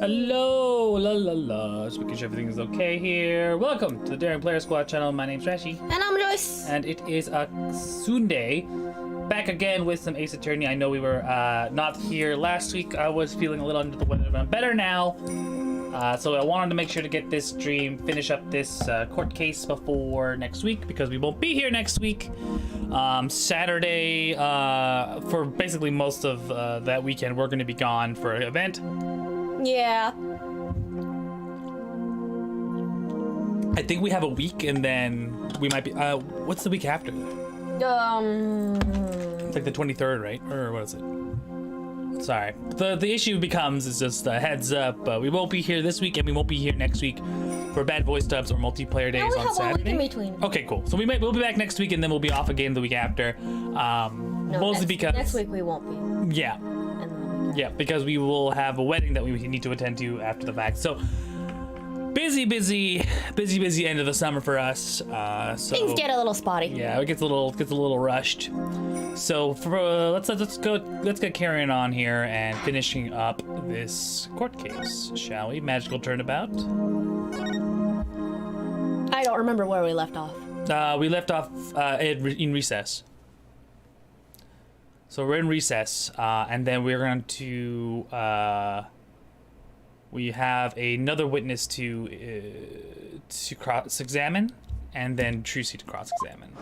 Hello, la la la. Just making sure everything is okay here. Welcome to the Daring Player Squad channel. My name's Rashi. And I'm Joyce. And it is a Sunday. Back again with some Ace Attorney. I know we were not here last week. I was feeling a little under the weather, but I'm better now. So I wanted to make sure to get this stream, finish up this court case before next week, because we won't be here next week. Saturday, for basically most of that weekend, we're going to be gone for an event. Yeah. I think we have a week, and then we might be. What's the week after? It's like the 23rd, right? Or what is it? Sorry. The issue becomes is just a heads up. We won't be here this week, and we won't be here next week for bad voice dubs or multiplayer days on Saturday. In between. Okay, cool. So we'll be back next week, and then we'll be off again the week after. Mostly because next week we won't be. Yeah. Yeah, because we will have a wedding that we need to attend to after the fact. So busy end of the summer for us. So Things get a little spotty. Yeah, it gets a little rushed. So for let's get carrying on here and finishing up this court case, shall we? Magical turnabout. I don't remember where we left off. We left off in recess. So we're in recess, and then we're going to we have another witness to cross-examine, and then Trucy to cross-examine.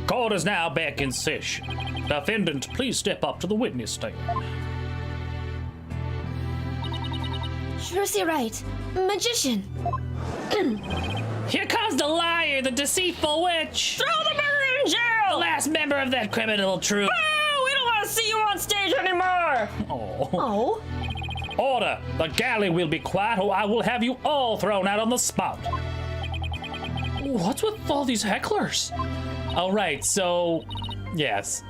Court is now back in session. Defendant, please step up to the witness stand. Trucy Wright, magician. Here comes the liar, the deceitful witch! Throw the murderer in jail! The last member of that criminal troupe! Oh, we don't want to see you on stage anymore! Oh. Order! The galley will be quiet, or I will have you all thrown out on the spot. What's with all these hecklers? All right, so yes,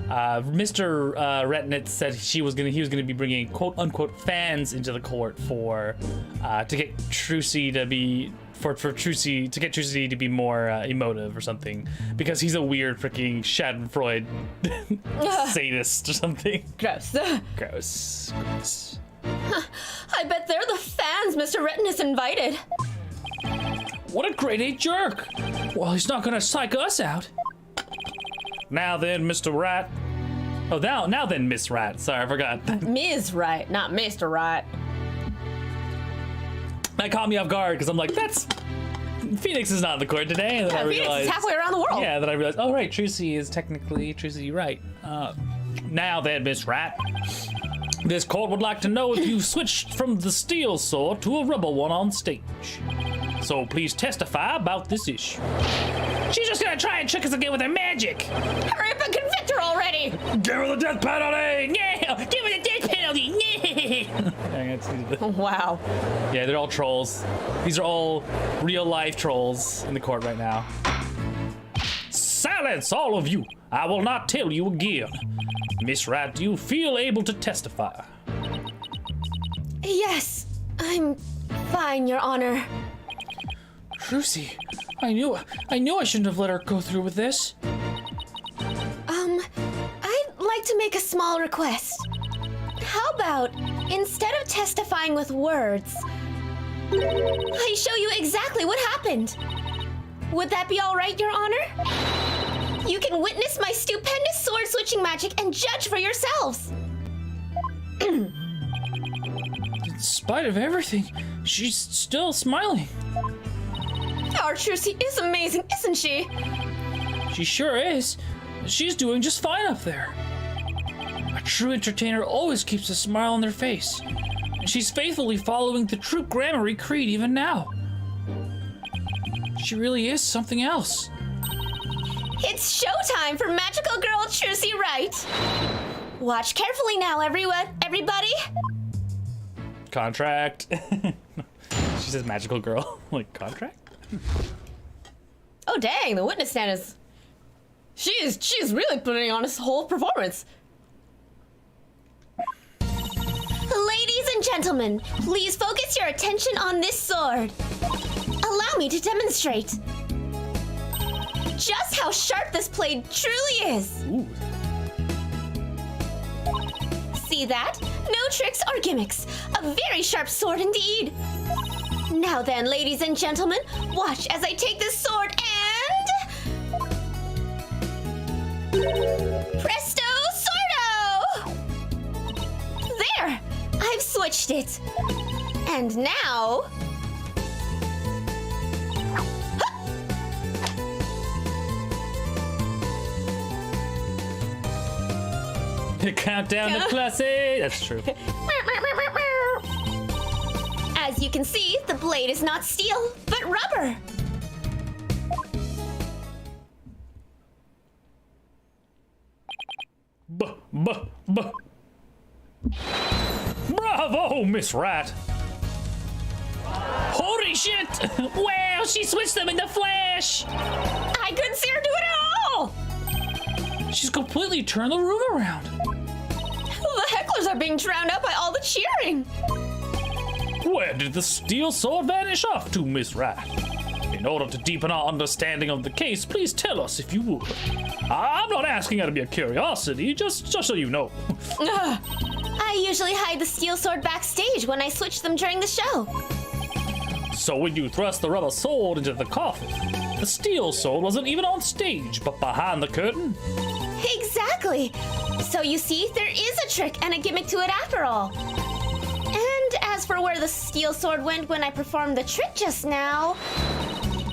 Mr. Retnitz said he was gonna be bringing quote unquote fans into the court for to get Trucy to be. For Trucy to get Trucy to be more emotive or something, because he's a weird freaking Schadenfreude sadist or something. Gross. Gross. I bet they're the fans Mr. Retton invited. What a grade A jerk! Well, he's not gonna psych us out. Now then, Mr. Rat. Oh, now then, Miss Rat. Sorry, I forgot. Ms. Wright, not Mr. Wright. That caught me off guard because I'm like, that's Phoenix is not in the court today. And then I Phoenix realized, is halfway around the world. Yeah, then I realized, oh right, Trucy is technically Trucy, right? Now then, Miss Rat, this court would like to know if you switched from the steel sword to a rubber one on stage. So please testify about this issue. She's just gonna try and trick us again with her magic. Hurry up and convict her already! Give her the death penalty! Yeah! Give her the death penalty! Yeah! Wow. Yeah, they're all trolls. These are all real-life trolls in the court right now. Silence, all of you! I will not tell you again. Miss Rat, do you feel able to testify? Yes, I'm fine, Your Honor. Trucy, I knew I shouldn't have let her go through with this. I'd like to make a small request. How about, instead of testifying with words, I show you exactly what happened? Would that be all right, Your Honor? You can witness my stupendous sword-switching magic and judge for yourselves. In spite of everything, she's still smiling. Our Trucy is amazing, isn't she? She sure is. She's doing just fine up there. A true entertainer always keeps a smile on their face. And she's faithfully following the true Gramarye creed even now. She really is something else. It's showtime for magical girl Trucy Wright. Watch carefully now, everybody. Contract. She says magical girl. Like, contract? Oh dang, the witness stand is... She's really putting on this whole performance. Ladies and gentlemen, please focus your attention on this sword. Allow me to demonstrate just how sharp this blade truly is. Ooh. see that? No tricks or gimmicks. A very sharp sword indeed. Now then, ladies and gentlemen, watch as I take this sword and... Presto Sordo! There! I've switched it. And now... Countdown to +8. That's true. As you can see, the blade is not steel, but rubber. Bravo, Miss Rat. Holy shit! Wow, she switched them into Flash. I couldn't see her do it at all. She's completely turned the room around. The hecklers are being drowned out by all the cheering. Where did the steel sword vanish off to, Miss Rat? In order to deepen our understanding of the case, please tell us if you would. I'm not asking out of your curiosity, just so you know. I usually hide the steel sword backstage when I switch them during the show. So when you thrust the rubber sword into the coffin, the steel sword wasn't even on stage, but behind the curtain? Exactly. So you see, there is a trick and a gimmick to it after all. And as for where the steel sword went when I performed the trick just now,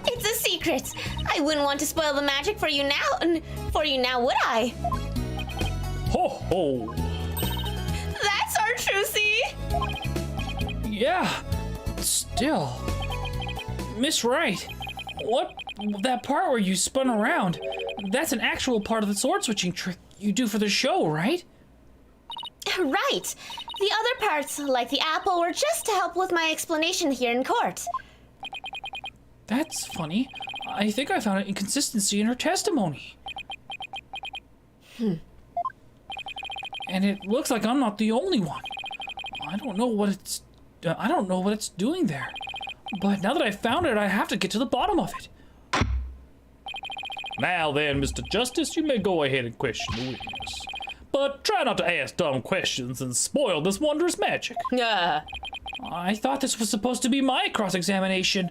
it's a secret. I wouldn't want to spoil the magic for you now, would I? Ho ho! That's our Trucy. Yeah, still. Miss Wright, that part where you spun around, that's an actual part of the sword switching trick you do for the show, right? Right. The other parts, like the apple, were just to help with my explanation here in court. That's funny. I think I found an inconsistency in her testimony. And it looks like I'm not the only one. I don't know what it's doing there. But now that I found it, I have to get to the bottom of it. Now then, Mr. Justice, you may go ahead and question the witness. But try not to ask dumb questions and spoil this wondrous magic. I thought this was supposed to be my cross-examination.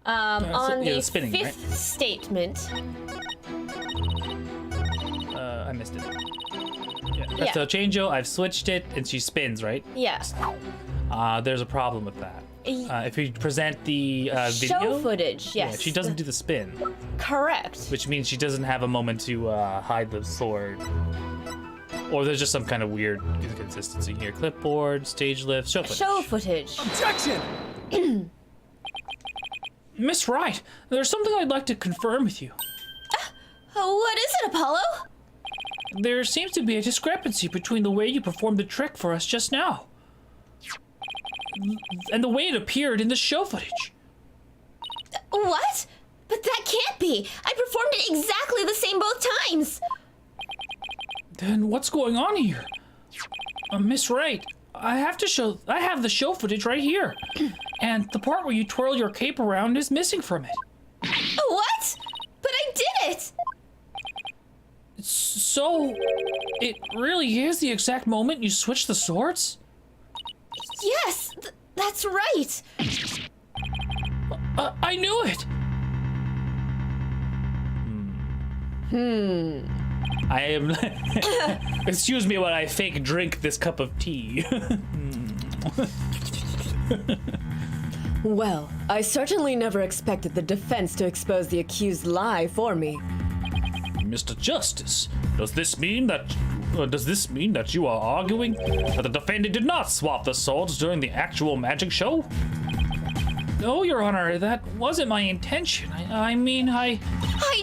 On the spinning, fifth right? statement. I missed it. Yeah. So Changeo, I've switched it, and she spins, right? Yes. There's a problem with that. If you present the video... Show footage, yes. Yeah, she doesn't do the spin. Correct. Which means she doesn't have a moment to hide the sword. Or there's just some kind of weird inconsistency here. Clipboard, stage lift, show footage. Show footage. Objection! Miss Wright, there's something I'd like to confirm with you. What is it, Apollo? There seems to be a discrepancy between the way you performed the trick for us just now and the way it appeared in the show footage. What? But that can't be. I performed it exactly the same both times. Then what's going on here? Miss Wright, I have the show footage right here. And the part where you twirl your cape around is missing from it. What? But I did it! So, it really is the exact moment you switched the swords? Yes, that's right. I knew it! I am... Excuse me while I fake drink this cup of tea. Well, I certainly never expected the defense to expose the accused lie for me. Mr. Justice, does this mean that you are arguing that the defendant did not swap the swords during the actual magic show? No, Your Honor, that wasn't my intention. I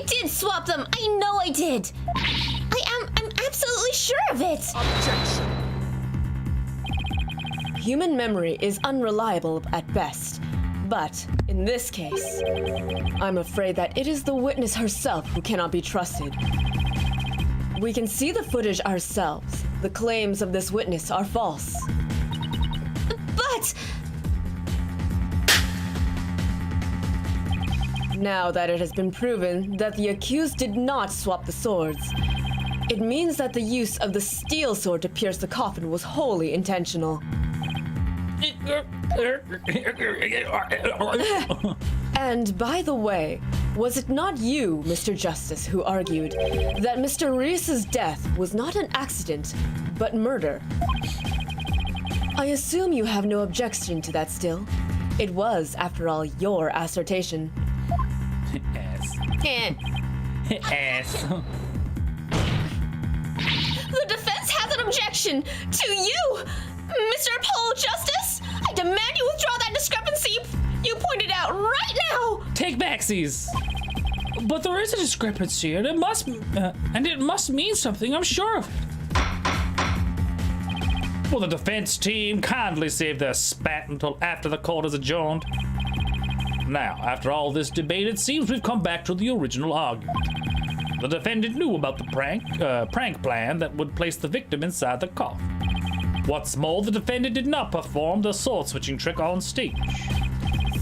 did swap them. I know I did. I'm absolutely sure of it. Objection! Human memory is unreliable at best. But in this case, I'm afraid that it is the witness herself who cannot be trusted. We can see the footage ourselves. The claims of this witness are false. But... Now that it has been proven that the accused did not swap the swords, it means that the use of the steel sword to pierce the coffin was wholly intentional. And by the way, was it not you, Mr. Justice, who argued that Mr. Reese's death was not an accident, but murder? I assume you have no objection to that still. It was, after all, your assertion. Ass. Ass. The defense has an objection to you, Mr. Apollo Justice. I demand you withdraw that discrepancy you pointed out right now. Take backsies. But there is a discrepancy, and it must mean something. I'm sure of it. Will the defense team kindly save their spat until after the court is adjourned? Now, after all this debate, it seems we've come back to the original argument. The defendant knew about the prank plan that would place the victim inside the coffin. What's more, the defendant did not perform the sword-switching trick on stage.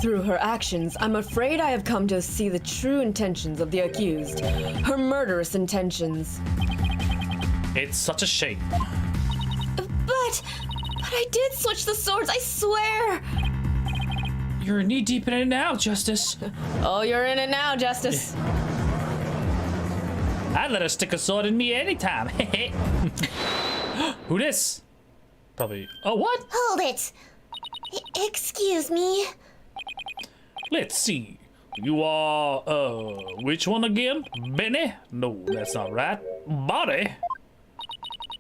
Through her actions, I'm afraid I have come to see the true intentions of the accused. Her murderous intentions. It's such a shame. But I did switch the swords, I swear. You're knee-deep in it now, Justice. Oh, you're in it now, Justice. I'd let her stick a sword in me anytime. Who this? Probably. Oh, what? Hold it. Excuse me. Let's see. You are, which one again? Benny? No, that's not right. Bonnie?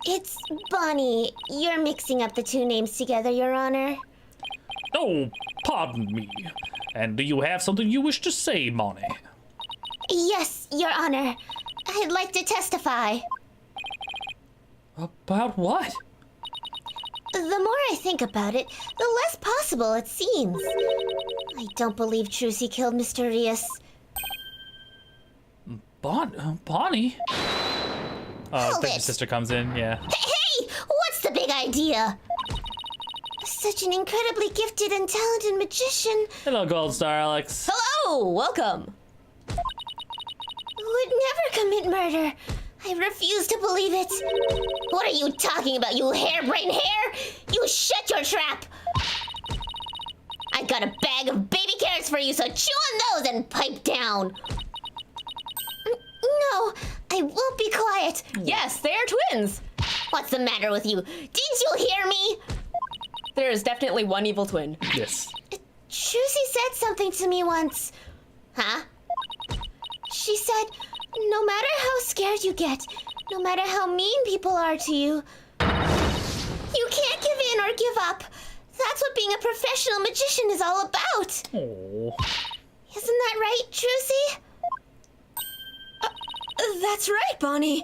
It's Bonnie. You're mixing up the two names together, Your Honor. Oh, pardon me. And do you have something you wish to say, Bonnie? Yes, Your Honor. I'd like to testify. About what? The more I think about it, the less possible it seems. I don't believe Trucy killed Mr. Rios. Bonnie? I think your sister comes in, yeah. Hey! What's the big idea? Such an incredibly gifted and talented magician Hello, Gold Star Alex. Hello, welcome. would never commit murder. I refuse to believe it. What are you talking about, you harebrained hare? You shut your trap. I got a bag of baby carrots for you, so chew on those and pipe down. No, I won't be quiet. Yes, they are twins. What's the matter with you? Didn't you hear me? There is definitely one evil twin. Yes. Trucy said something to me once. Huh? She said, no matter how scared you get, no matter how mean people are to you, you can't give in or give up. That's what being a professional magician is all about. Oh. Isn't that right, Trucy? That's right, Bonnie.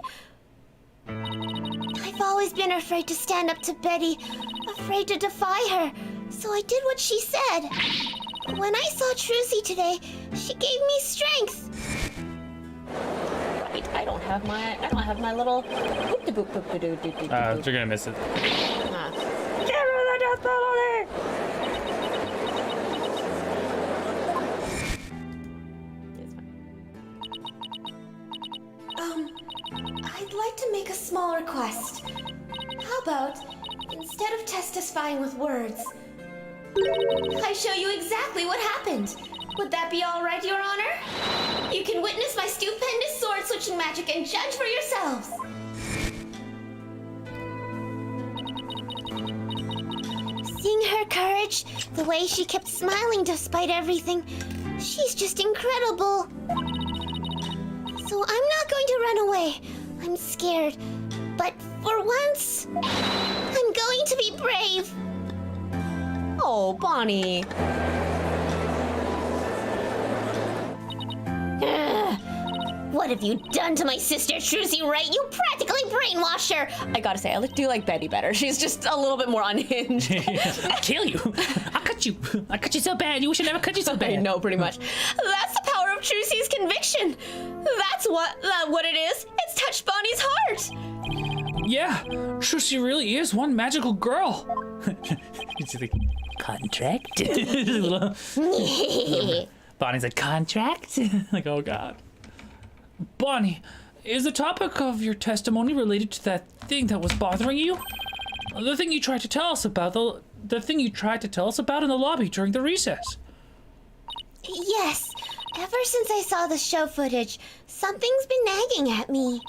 I've always been afraid to stand up to Betty, afraid to defy her, so I did what she said. When I saw Trucy today, she gave me strength. Right, I don't have my little You're gonna miss it. I'd like to make a small request. How about, instead of testifying with words, I show you exactly what happened? Would that be all right, Your Honor? You can witness my stupendous sword-switching magic and judge for yourselves. Seeing her courage, the way she kept smiling despite everything, she's just incredible. So I'm not going to run away. I'm scared. But for once, I'm going to be brave. Oh, Bonnie. What have you done to my sister, Trucy, right? You practically brainwashed her. I gotta say, I do like Betty better. She's just a little bit more unhinged. I'll kill you. I'll cut you. I cut you so bad. You wish I never cut you so I bad. know, pretty much. That's the power of Trucy's conviction. That's what it is. It's touched Bonnie's heart. Yeah, Trucy really is one magical girl. It's the contract. Bonnie's like, contract? Like, oh god. Bonnie, is the topic of your testimony related to that thing that was bothering you? The thing you tried to tell us about, the thing you tried to tell us about in the lobby during the recess. Yes. Ever since I saw the show footage, something's been nagging at me.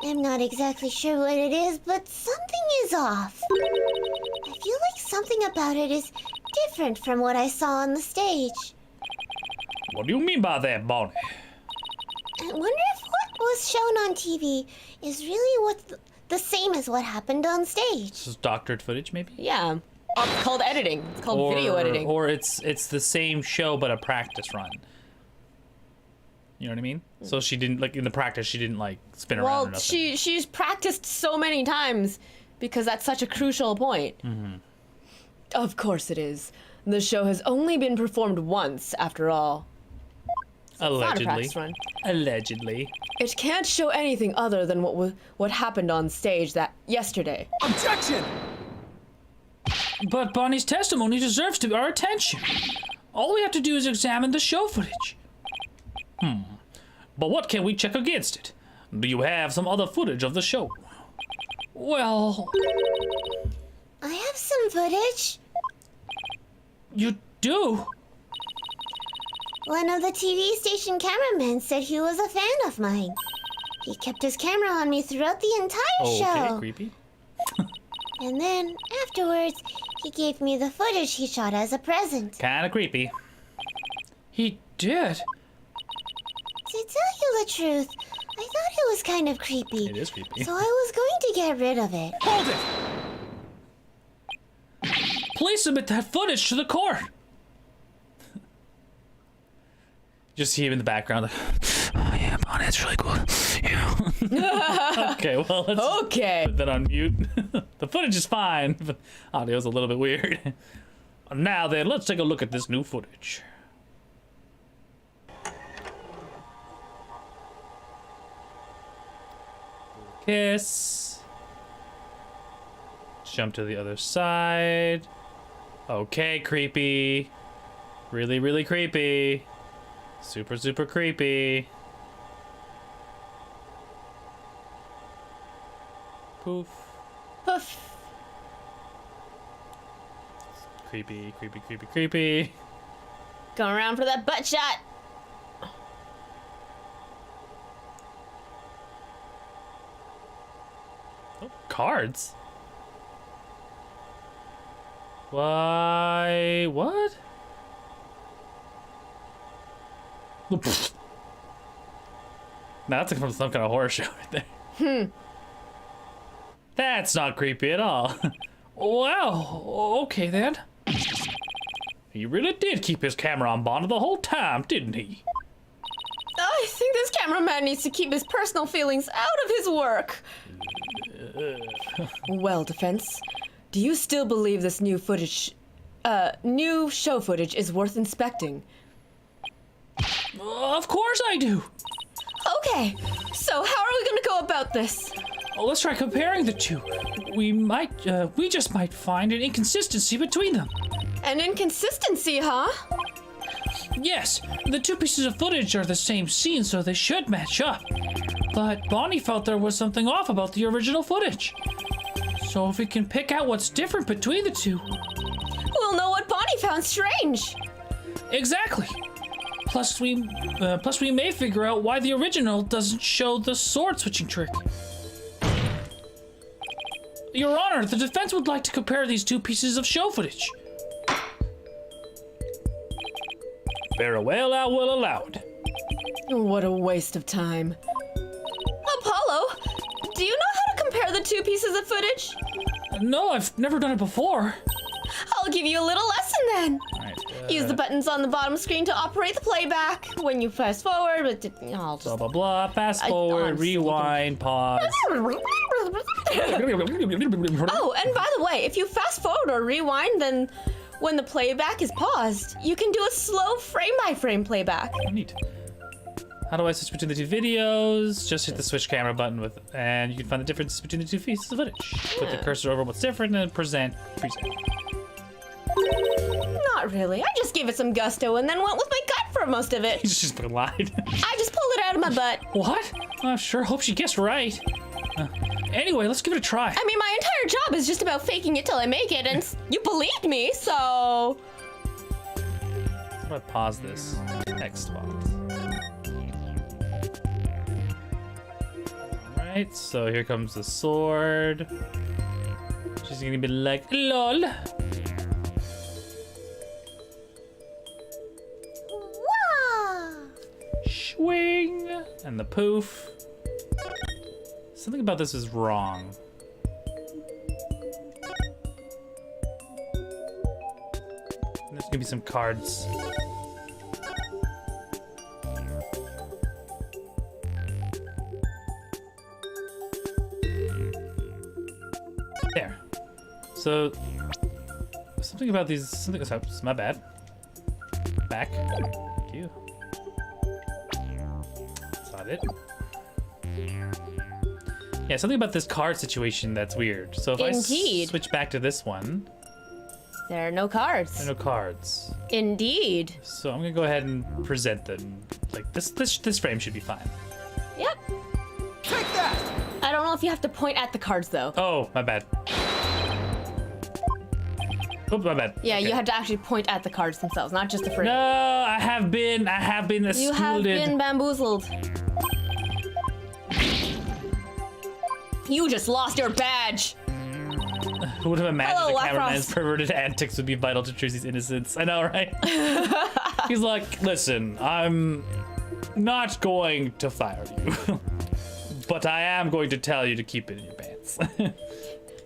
I'm not exactly sure what it is, but something is off. I feel like something about it is different from what I saw on the stage. What do you mean by that, Bonnie? I wonder if what was shown on TV is really the same as what happened on stage. This is doctored footage, maybe? Yeah. It's called editing. It's called video editing. Or it's the same show, but a practice run. You know what I mean? So she didn't, like, in the practice, she didn't, like, spin around or Well, nothing. she's practiced so many times because that's such a crucial point. Mm-hmm. Of course it is. The show has only been performed once, after all. Not a Allegedly. practice run. Allegedly. It can't show anything other than what happened on stage yesterday. Objection! But Bonnie's testimony deserves our attention. All we have to do is examine the show footage. But what can we check against it? Do you have some other footage of the show? Well, I have some footage. you do? One of the TV station cameramen said he was a fan of mine. He kept his camera on me throughout the entire Okay, show. creepy. And then, afterwards, he gave me the footage he shot as a present. Kinda creepy. He did? To tell you the truth, I thought it was kind of creepy. It is creepy. So I was going to get rid of it. Hold it! Please submit that footage to the court. Just see him in the background, like, oh yeah, Bonnie, that's really cool. Yeah. Okay, well, let's Okay. put that on mute. The footage is fine, but audio's a little bit weird. Now then, let's take a look at this new footage. Kiss. Jump to the other side. Okay, creepy. Really, really creepy. Super, super creepy. Poof. Poof. Creepy, creepy, creepy, creepy. Going around for that butt shot. Oh, cards? Why? What? Now that's like from some kind of horror show right there. That's not creepy at all. Wow, okay then. He really did keep his camera on Bond the whole time, didn't he? I think this cameraman needs to keep his personal feelings out of his work. Well, Defense, do you still believe this new show footage is worth inspecting? Of course I do. Okay, so how are we gonna go about this? Well, let's try comparing the two. We just might find an inconsistency between them. An inconsistency, huh? Yes, the two pieces of footage are the same scene, so they should match up. But Bonnie felt there was something off about the original footage. So if we can pick out what's different between the two. We'll know what Bonnie found strange. Exactly. Plus we may figure out why the original doesn't show the sword switching trick. Your Honor, the defense would like to compare these two pieces of show footage. Very well, I will allow it. What a waste of time. Apollo, do you know how to compare the two pieces of footage? No, I've never done it before. I'll give you a little lesson then. Alright, Use the buttons on the bottom screen to operate the playback. When you fast forward, I'll just... blah, blah, blah, fast forward, honestly, rewind, pause. Oh, and by the way, if you fast forward or rewind, then when the playback is paused, you can do a slow frame-by-frame playback. Neat. How do I switch between the two videos? Just hit the switch camera button and you can find the difference between the two pieces of footage. Put the cursor over what's different and present. Not really. I just gave it some gusto and then went with my gut for remember most of it. He's just lied. I just pulled it out of my butt. What? I sure hope she guessed right. Anyway, let's give it a try. I mean, my entire job is just about faking it till I make it, and you believed me, so... How do I pause this? Next box. Alright, so here comes the sword. She's gonna be like, lol. Wah! Swing! And the poof. Something about this is wrong. There's gonna be some cards. There. So, something about these, it's my bad. Back. Thank you. That's not it. Yeah, something about this card situation that's weird. So if Indeed. I switch back to this one, There are no cards. there are no cards. Indeed. So I'm gonna go ahead and present them. Like this frame should be fine. Yep. Take that! I don't know if you have to point at the cards, though. Oh, my bad. Oh, my bad. Yeah, Okay. you have to actually point at the cards themselves, not just the frame. No, I have been You have excluded. been bamboozled. You just lost your badge. Who would have imagined Hello, the cameraman's Afros. perverted antics would be vital to Trucy's innocence? I know, right? He's like, listen, I'm not going to fire you, but I am going to tell you to keep it in your pants.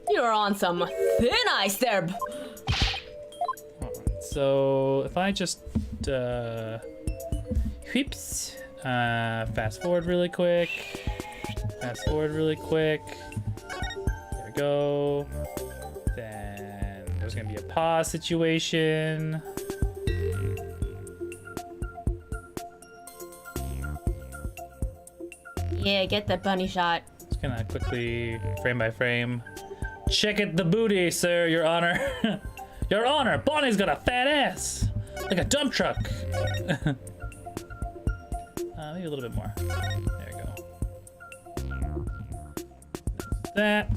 You're on some thin ice there. So if I just whoops, fast forward really quick. Fast forward really quick. There we go. Then there's gonna be a pause situation. Yeah, get the bunny shot. Just gonna quickly, frame by frame. Check it the booty, sir, your honor. Your honor, Bonnie's got a fat ass. Like a dump truck. Maybe a little bit more. There we go. That.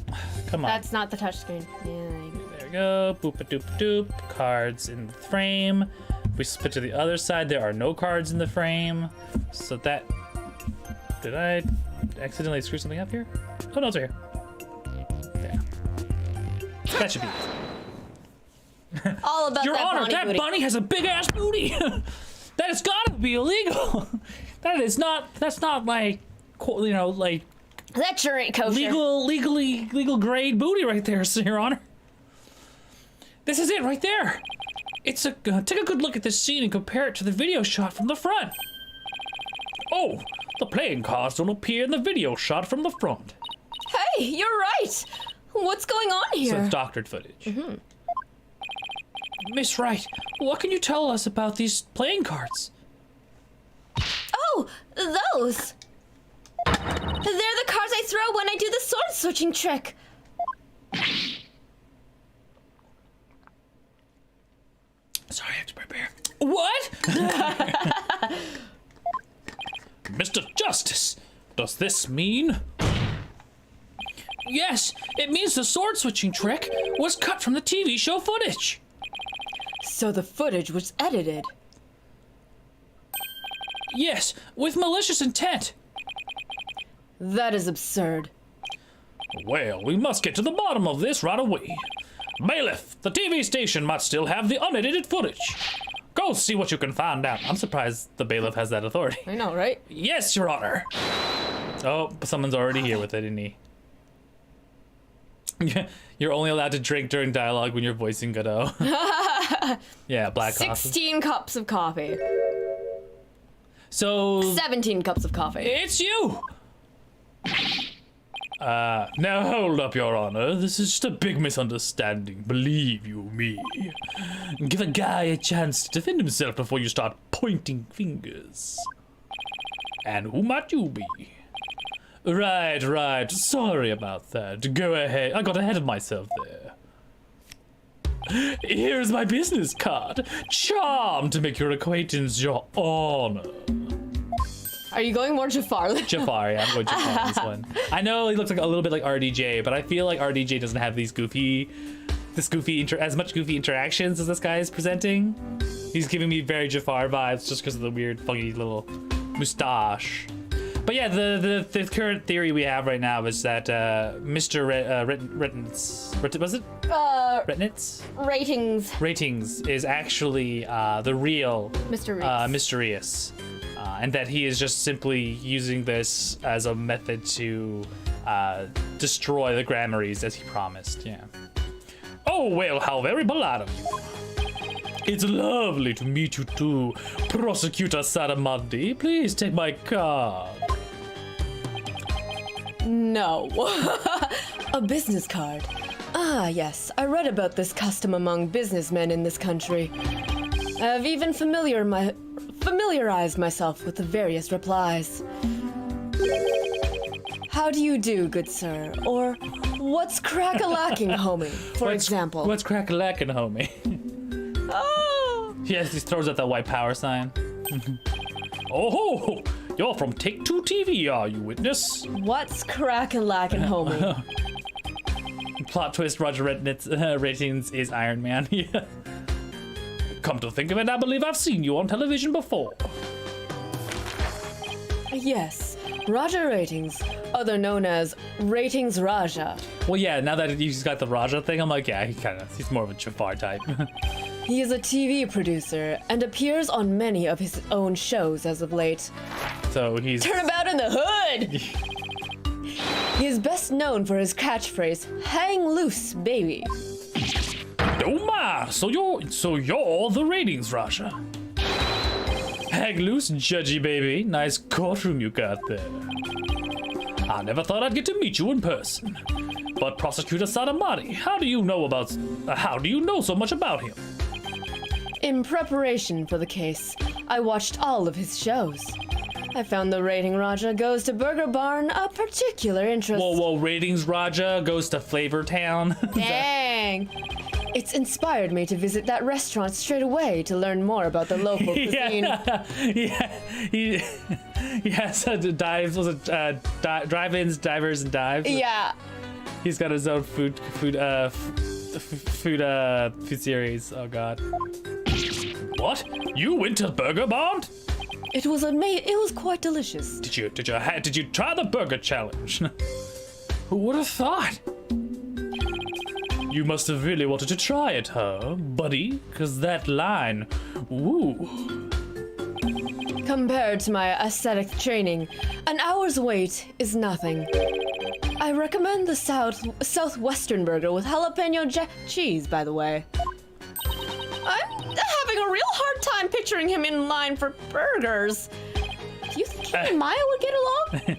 Come on. That's not the touchscreen. Yeah. There we go. Boop a doop doop. Cards in the frame. If we split to the other side, there are no cards in the frame. So that. Did I accidentally screw something up here? Oh no, it's right here. There. That should be it. All about Your that honor, bunny that booty. bunny has a big ass booty. That has gotta be illegal. That's not like, you know, like That sure ain't kosher. legal grade booty right there, sir, your honor. This is it right there. It's a take a good look at this scene and compare it to the video shot from the front. Oh, the playing cards don't appear in the video shot from the front. Hey, you're right. What's going on So here? it's doctored footage. Miss Wright, what can you tell us about these playing cards? Oh, those. They're the cards I throw when I do the sword switching trick. Sorry, I have to prepare. What? Mr. Justice, does this mean? Yes, it means the sword switching trick was cut from the TV show footage. So the footage was edited. Yes, with malicious intent. That is absurd. Well, we must get to the bottom of this right away. Bailiff, the TV station must still have the unedited footage. Go see what you can find out. I'm surprised the bailiff has that authority. I know, right? Yes, Your Honor. Oh, someone's already here with it, isn't he? You're only allowed to drink during dialogue when you're voicing Godot. Yeah, black coffee. 16 cups of coffee. So 17 cups of coffee. it's you. Now hold up, Your Honor. This is just a big misunderstanding. Believe you me. Give a guy a chance to defend himself before you start pointing fingers. And who might you be? Right. Sorry about that. Go ahead. I got ahead of myself there. Here's my business card. Charmed to make your acquaintance, Your Honor. Are you going more Jafar? Jafar, yeah, I'm going Jafar on this one. I know he looks like a little bit like RDJ, but I feel like RDJ doesn't have these as much goofy interactions as this guy is presenting. He's giving me very Jafar vibes just because of the weird, funky little mustache. But yeah, the current theory we have right now is that Mr. Ratings is actually the real Mr. Reus. And that he is just simply using this as a method to destroy the Grammarys as he promised, yeah. Oh, well, how very polite of you. It's lovely to meet you too, Prosecutor Saramandi. Please take my card. No. A business card. Ah, yes. I read about this custom among businessmen in this country. I have even familiarized myself with the various replies. How do you do, good sir? Or what's crack-a-lacking, homie, for example. What's crack-a-lacking, homie? Oh! Yes, he throws out that white power sign. Oh, you're from Take-Two TV, are you, witness? What's crack-a-lacking, homie? Plot twist, Roger Ratings is Iron Man. Yeah. Come to think of it, I believe I've seen you on television before. Yes, Roger Ratings, other known as Ratings Raja. Well, yeah, now that he's got the Raja thing, I'm like, yeah, he's more of a Jafar type. He is a TV producer and appears on many of his own shows as of late. So he's... Turnabout in the Hood! He is best known for his catchphrase, hang loose, baby. Oh my, so you're the Ratings Raja. Hang loose, judgy baby. Nice courtroom you got there. I never thought I'd get to meet you in person. But Prosecutor Sadamari, how do you know so much about him? In preparation for the case, I watched all of his shows. I found the Rating Raja Goes to Burger Barn a particular interest. Whoa, Ratings Raja Goes to Flavor Town? Dang! It's inspired me to visit that restaurant straight away to learn more about the local cuisine. So drive-ins, divers, and dives. Yeah. He's got his own food series. Oh God. What? You went to Burger Barn? It was quite delicious. Did you try the burger challenge? Who would have thought? You must have really wanted to try it, huh, buddy? Cause that line, woo. Compared to my aesthetic training, an hour's wait is nothing. I recommend the Southwestern burger with jalapeno cheese, by the way. I'm having a real hard time picturing him in line for burgers. Do you think him and Maya would get along?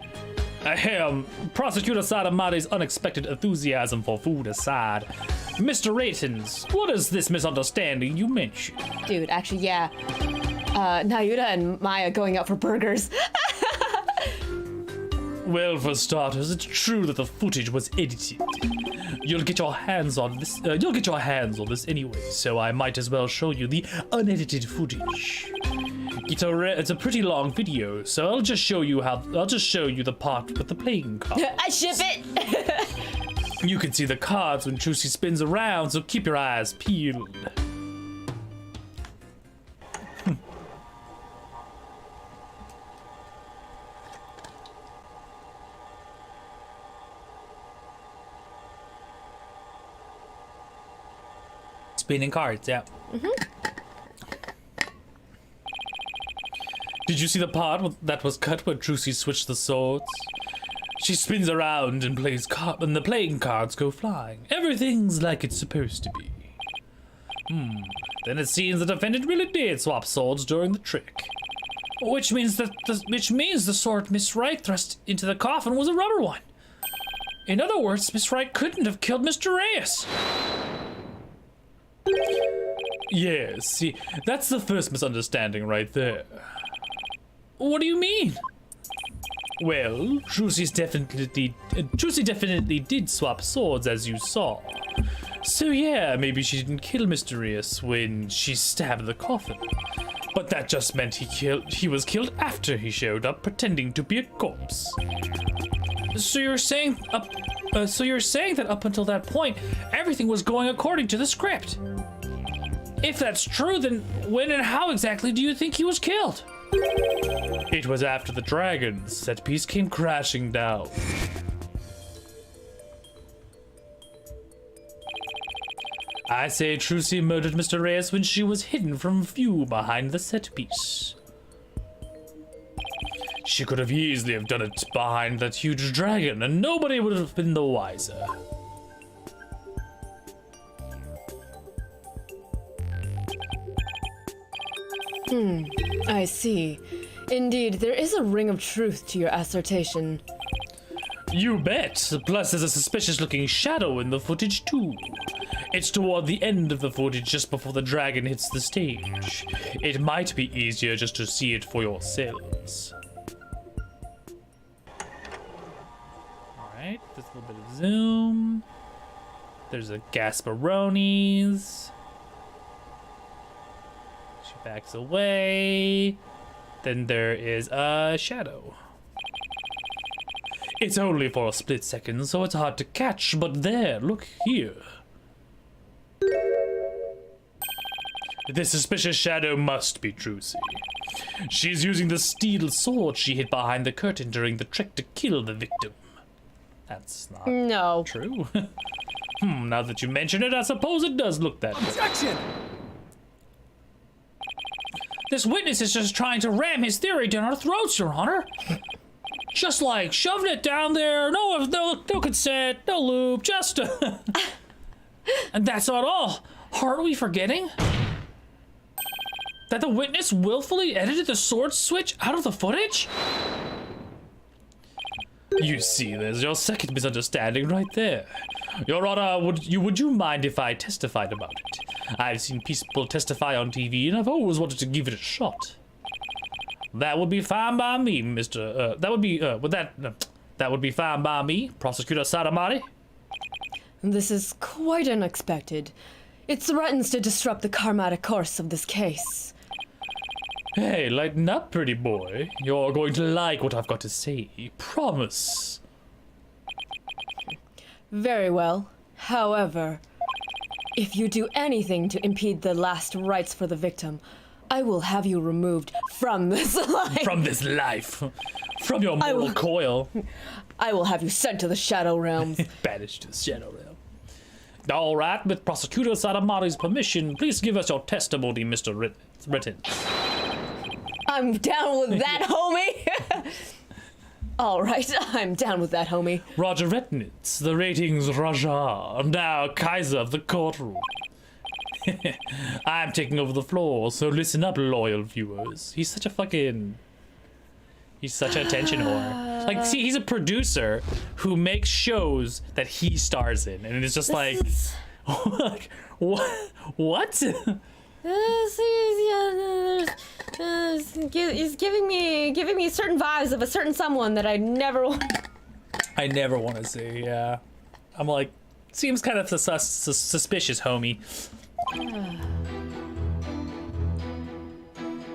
Prosecutor Sadamari's unexpected enthusiasm for food aside, Mr. Ratings, what is this misunderstanding you mentioned? Dude, actually, yeah. Nayuda and Maya going out for burgers. Well, for starters, it's true that the footage was edited. You'll get your hands on this. This anyway, so I might as well show you the unedited footage. It's a pretty long video, so I'll just show you the part with the playing card. I ship it. You can see the cards when Trucy spins around, so keep your eyes peeled. Spinning cards, yeah. Did you see the part that was cut where Trucy switched the swords? She spins around and plays and the playing cards go flying. Everything's like it's supposed to be. Then it seems the defendant really did swap swords during the trick. Which means the sword Miss Wright thrust into the coffin was a rubber one. In other words, Miss Wright couldn't have killed Mr. Reyes. Yes, see, that's the first misunderstanding right there. What do you mean? Well, Trucy definitely did swap swords, as you saw. So yeah, maybe she didn't kill Mysterious when she stabbed the coffin. But that just meant he was killed after he showed up pretending to be a corpse. So you're saying that up until that point, everything was going according to the script. If that's true, then when and how exactly do you think he was killed? It was after the dragon's set piece came crashing down. I say Trucy murdered Mr. Reyes when she was hidden from view behind the set piece. She could have easily have done it behind that huge dragon, and nobody would have been the wiser. I see. Indeed, there is a ring of truth to your assertion. You bet. Plus, there's a suspicious-looking shadow in the footage, too. It's toward the end of the footage, just before the dragon hits the stage. It might be easier just to see it for yourselves. Alright, just a little bit of zoom. There's a Gasparonis. She backs away. Then there is a shadow. It's only for a split second, so it's hard to catch, but there, look here. This suspicious shadow must be Trucy. She's using the steel sword she hid behind the curtain during the trick to kill the victim. That's not true. Now that you mention it, I suppose it does look that way. Objection! This witness is just trying to ram his theory down our throats, Your Honor. Just like shoving it down there, no consent, no lube, just and that's not all. Aren't we forgetting that the witness willfully edited the sword switch out of the footage? You see, there's your second misunderstanding right there. Your Honor, would you mind if I testified about it? I've seen people testify on TV, and I've always wanted to give it a shot. That would be fine by me, Mr. That would be fine by me, Prosecutor Sadamari. This is quite unexpected. It threatens to disrupt the karmatic course of this case. Hey, lighten up, pretty boy. You're going to like what I've got to say. Promise. Very well. However, if you do anything to impede the last rites for the victim, I will have you removed from this life. From this life. From your mortal coil. I will have you sent to the Shadow Realms. Banished to the Shadow Realm. All right, with Prosecutor Sadamari's permission, please give us your testimony, Mr. Ritten. I'm down with that, homie. All right, I'm down with that, homie. Roger Retnitz, the ratings Raja, now Kaiser of the courtroom. I'm taking over the floor, so listen up, loyal viewers. He's such an attention whore. Like, see, he's a producer who makes shows that he stars in, and it's just like, what? He's giving me certain vibes of a certain someone that I never want to see. Yeah, I'm like, seems kind of suspicious, homie.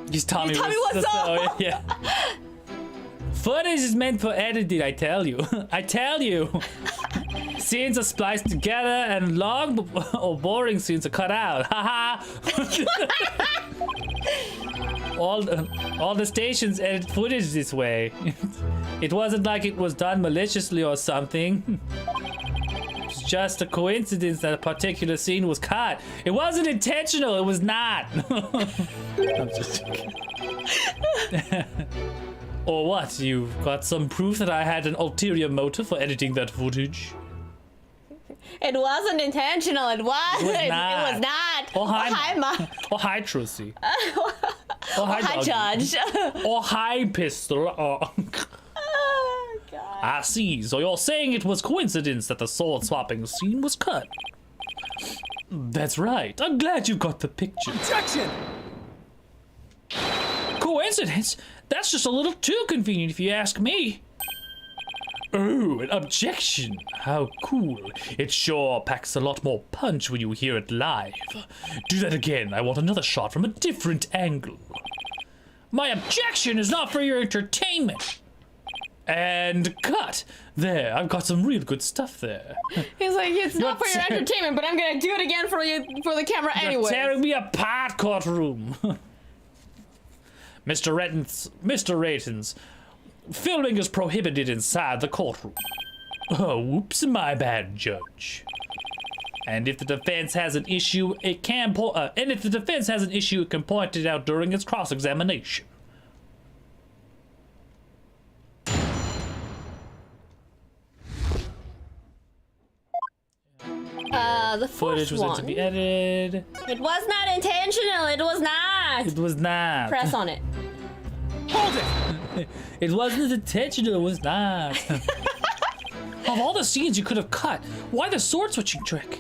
He's Tommy. Tommy, what's up? Yeah. Footage is meant for editing, I tell you. I tell you. Scenes are spliced together, and long or boring scenes are cut out. Haha. all the stations edit footage this way. It wasn't like it was done maliciously or something. It's just a coincidence that a particular scene was cut. It wasn't intentional. It was not. I'm just joking. Or what? You've got some proof that I had an ulterior motive for editing that footage? It wasn't intentional. It wasn't. It was not. It was not. Oh, hi, hi, Mom. Oh, hi, Trucy. Oh, hi, Judge. Oh, hi, Pistol. Oh. Oh, God. I see. So you're saying it was coincidence that the sword swapping scene was cut? That's right. I'm glad you got the picture. Objection! Coincidence? That's just a little too convenient if you ask me. Oh, an objection. How cool. It sure packs a lot more punch when you hear it live. Do that again. I want another shot from a different angle. My objection is not for your entertainment. And cut. There, I've got some real good stuff there. He's like, it's not for your entertainment, but I'm gonna do it again for you, for the camera anyway. You're tearing me apart, courtroom. Mr. Ratons, filming is prohibited inside the courtroom. Oh, whoops, my bad, Judge. And if the defense has an issue, it can point it out during its cross-examination. The Footage was one. meant to be edited. It was not intentional. It was not. It was not. Press on it. Hold it! It wasn't intentional, it was not. Of all the scenes you could have cut, why the sword switching trick?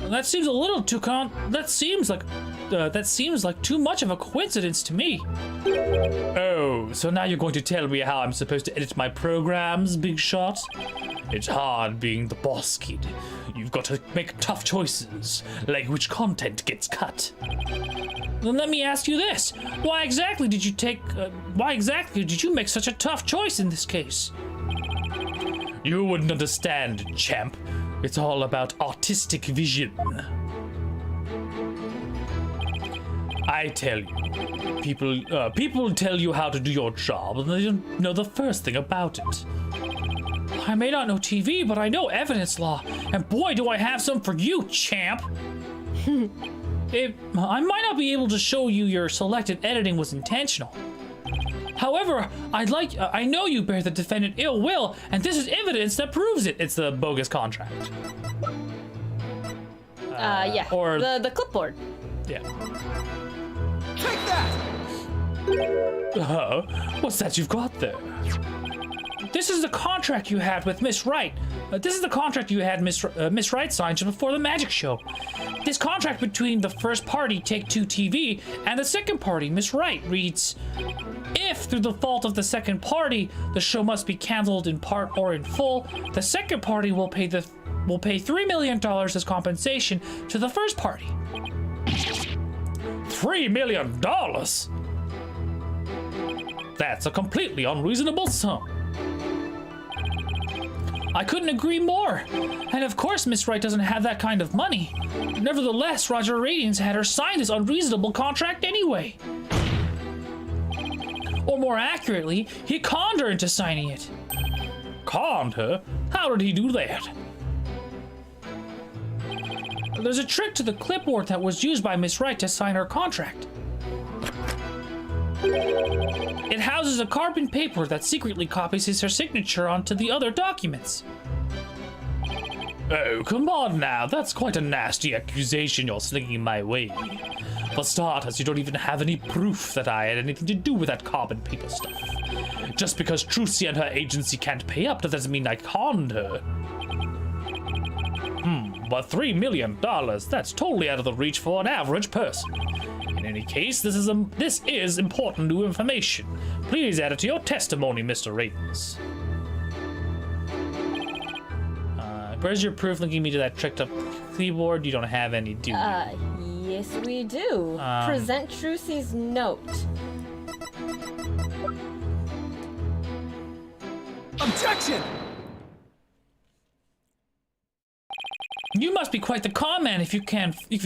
That seems a little too that seems like too much of a coincidence to me. Oh, so now you're going to tell me how I'm supposed to edit my programs, Big Shot? It's hard being the boss kid. You've got to make tough choices, like which content gets cut. Then let me ask you this: why exactly did you make such a tough choice in this case? You wouldn't understand, champ. It's all about artistic vision. I tell you, people tell you how to do your job, and they don't know the first thing about it. I may not know TV, but I know evidence law, and boy, do I have some for you, champ. I might not be able to show you your selected editing was intentional. However, I know you bear the defendant ill will, and this is evidence that proves it. It's the bogus contract. Yeah. Or the clipboard. yeah. Take that! What's that you've got there? This is the contract you had with Miss Wright. This is the contract you had Miss Wright signed just before the magic show. This contract between the first party, Take-Two TV, and the second party, Miss Wright, reads, if through the fault of the second party, the show must be canceled in part or in full, the second party will pay $3 million as compensation to the first party. $3 million? That's a completely unreasonable sum. I couldn't agree more. And of course, Miss Wright doesn't have that kind of money. Nevertheless, Roger Ratings had her sign this unreasonable contract anyway. Or more accurately, he conned her into signing it. Conned her? How did he do that? There's a trick to the clipboard that was used by Miss Wright to sign her contract. It houses a carbon paper that secretly copies her signature onto the other documents. Oh, come on now. That's quite a nasty accusation you're slinging my way. For starters, you don't even have any proof that I had anything to do with that carbon paper stuff. Just because Trucy and her agency can't pay up doesn't mean I conned her. But $3 million, that's totally out of the reach for an average person. In any case, this is important new information. Please add it to your testimony, Mr. Ravens. Where's your proof linking me to that tricked up keyboard? You don't have any, do you? Yes, we do. Present Trucy's note. Objection! You must be quite the con man if you can. You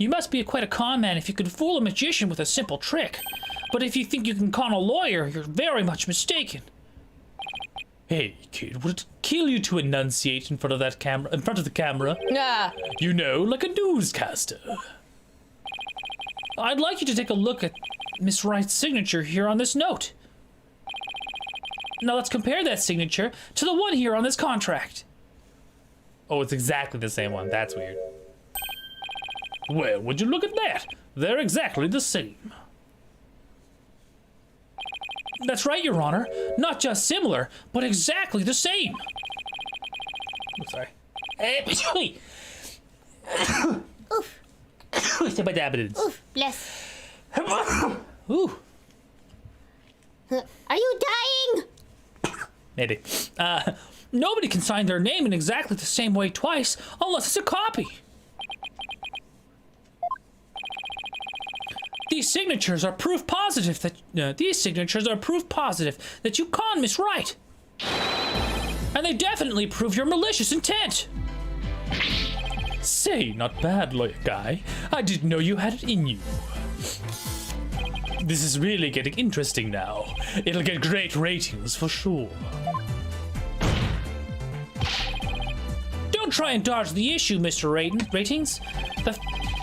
must be quite a con man if you can fool a magician with a simple trick. But if you think you can con a lawyer, you're very much mistaken. Hey, kid, would it kill you to enunciate in front of the camera? Nah. You know, like a newscaster. I'd like you to take a look at Miss Wright's signature here on this note. Now let's compare that signature to the one here on this contract. Oh, it's exactly the same one. That's weird. Well, would you look at that? They're exactly the same. That's right, Your Honor. Not just similar, but exactly the same. I'm sorry. Oof. Oof, bless. Ooh. Maybe. Nobody can sign their name in exactly the same way twice unless it's a copy. These signatures are proof positive that you con Miss Wright. And they definitely prove your malicious intent. Say, not bad, lawyer guy. I didn't know you had it in you. This is really getting interesting now. It'll get great ratings for sure. Don't try and dodge the issue, Mr. Ratings.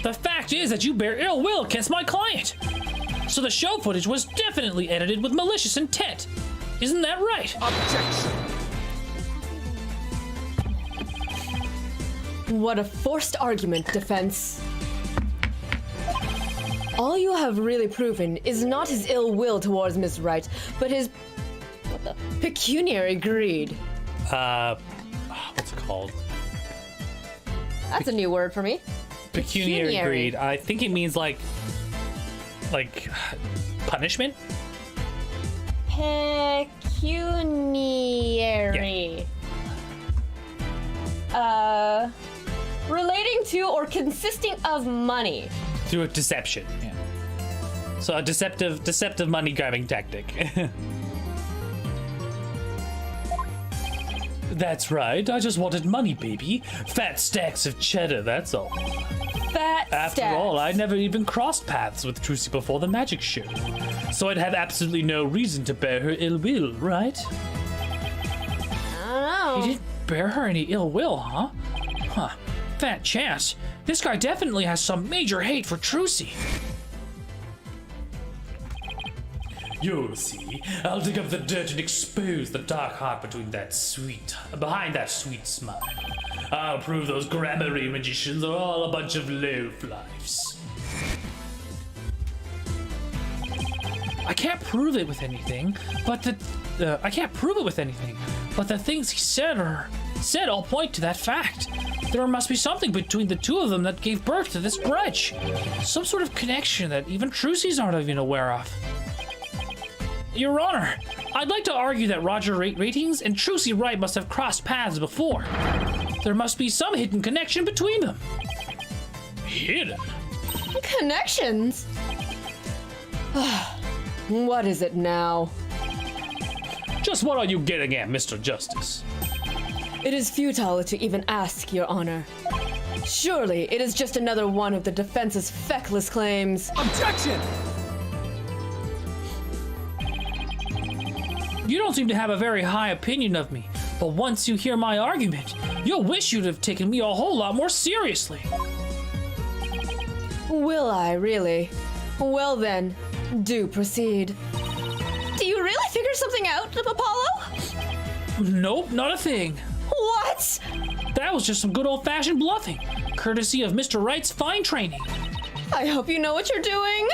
The fact is that you bear ill will against my client. So the show footage was definitely edited with malicious intent. Isn't that right? Objection! What a forced argument, defense. All you have really proven is not his ill will towards Miss Wright, but his pecuniary greed. What's it called? That's a new word for me. Pecuniary greed. I think it means like punishment. Pecuniary. Relating to or consisting of money. Through a deception. Yeah. So a deceptive money grabbing tactic. That's right. I just wanted money, baby. Fat stacks of cheddar, that's all. After all, I never even crossed paths with Trucy before the magic show. So I'd have absolutely no reason to bear her ill will, right? I don't know. You didn't bear her any ill will, huh? Huh. Fat chance. This guy definitely has some major hate for Trucy. You'll see. I'll dig up the dirt and expose the dark heart behind that sweet smile. I'll prove those grammary magicians are all a bunch of lowlifes. I can't prove it with anything, but the things he said all point to that fact. There must be something between the two of them that gave birth to this grudge. Some sort of connection that even Trucy's aren't even aware of. Your Honor, I'd like to argue that Roger Ratings and Trucy Wright must have crossed paths before. There must be some hidden connection between them. Hidden? Connections? What is it now? Just what are you getting at, Mr. Justice? It is futile to even ask, Your Honor. Surely it is just another one of the defense's feckless claims. Objection! You don't seem to have a very high opinion of me, but once you hear my argument, you'll wish you'd have taken me a whole lot more seriously. Will I, really? Well then, do proceed. Do you really figure something out, Apollo? Nope, not a thing. What? That was just some good old-fashioned bluffing, courtesy of Mr. Wright's fine training. I hope you know what you're doing.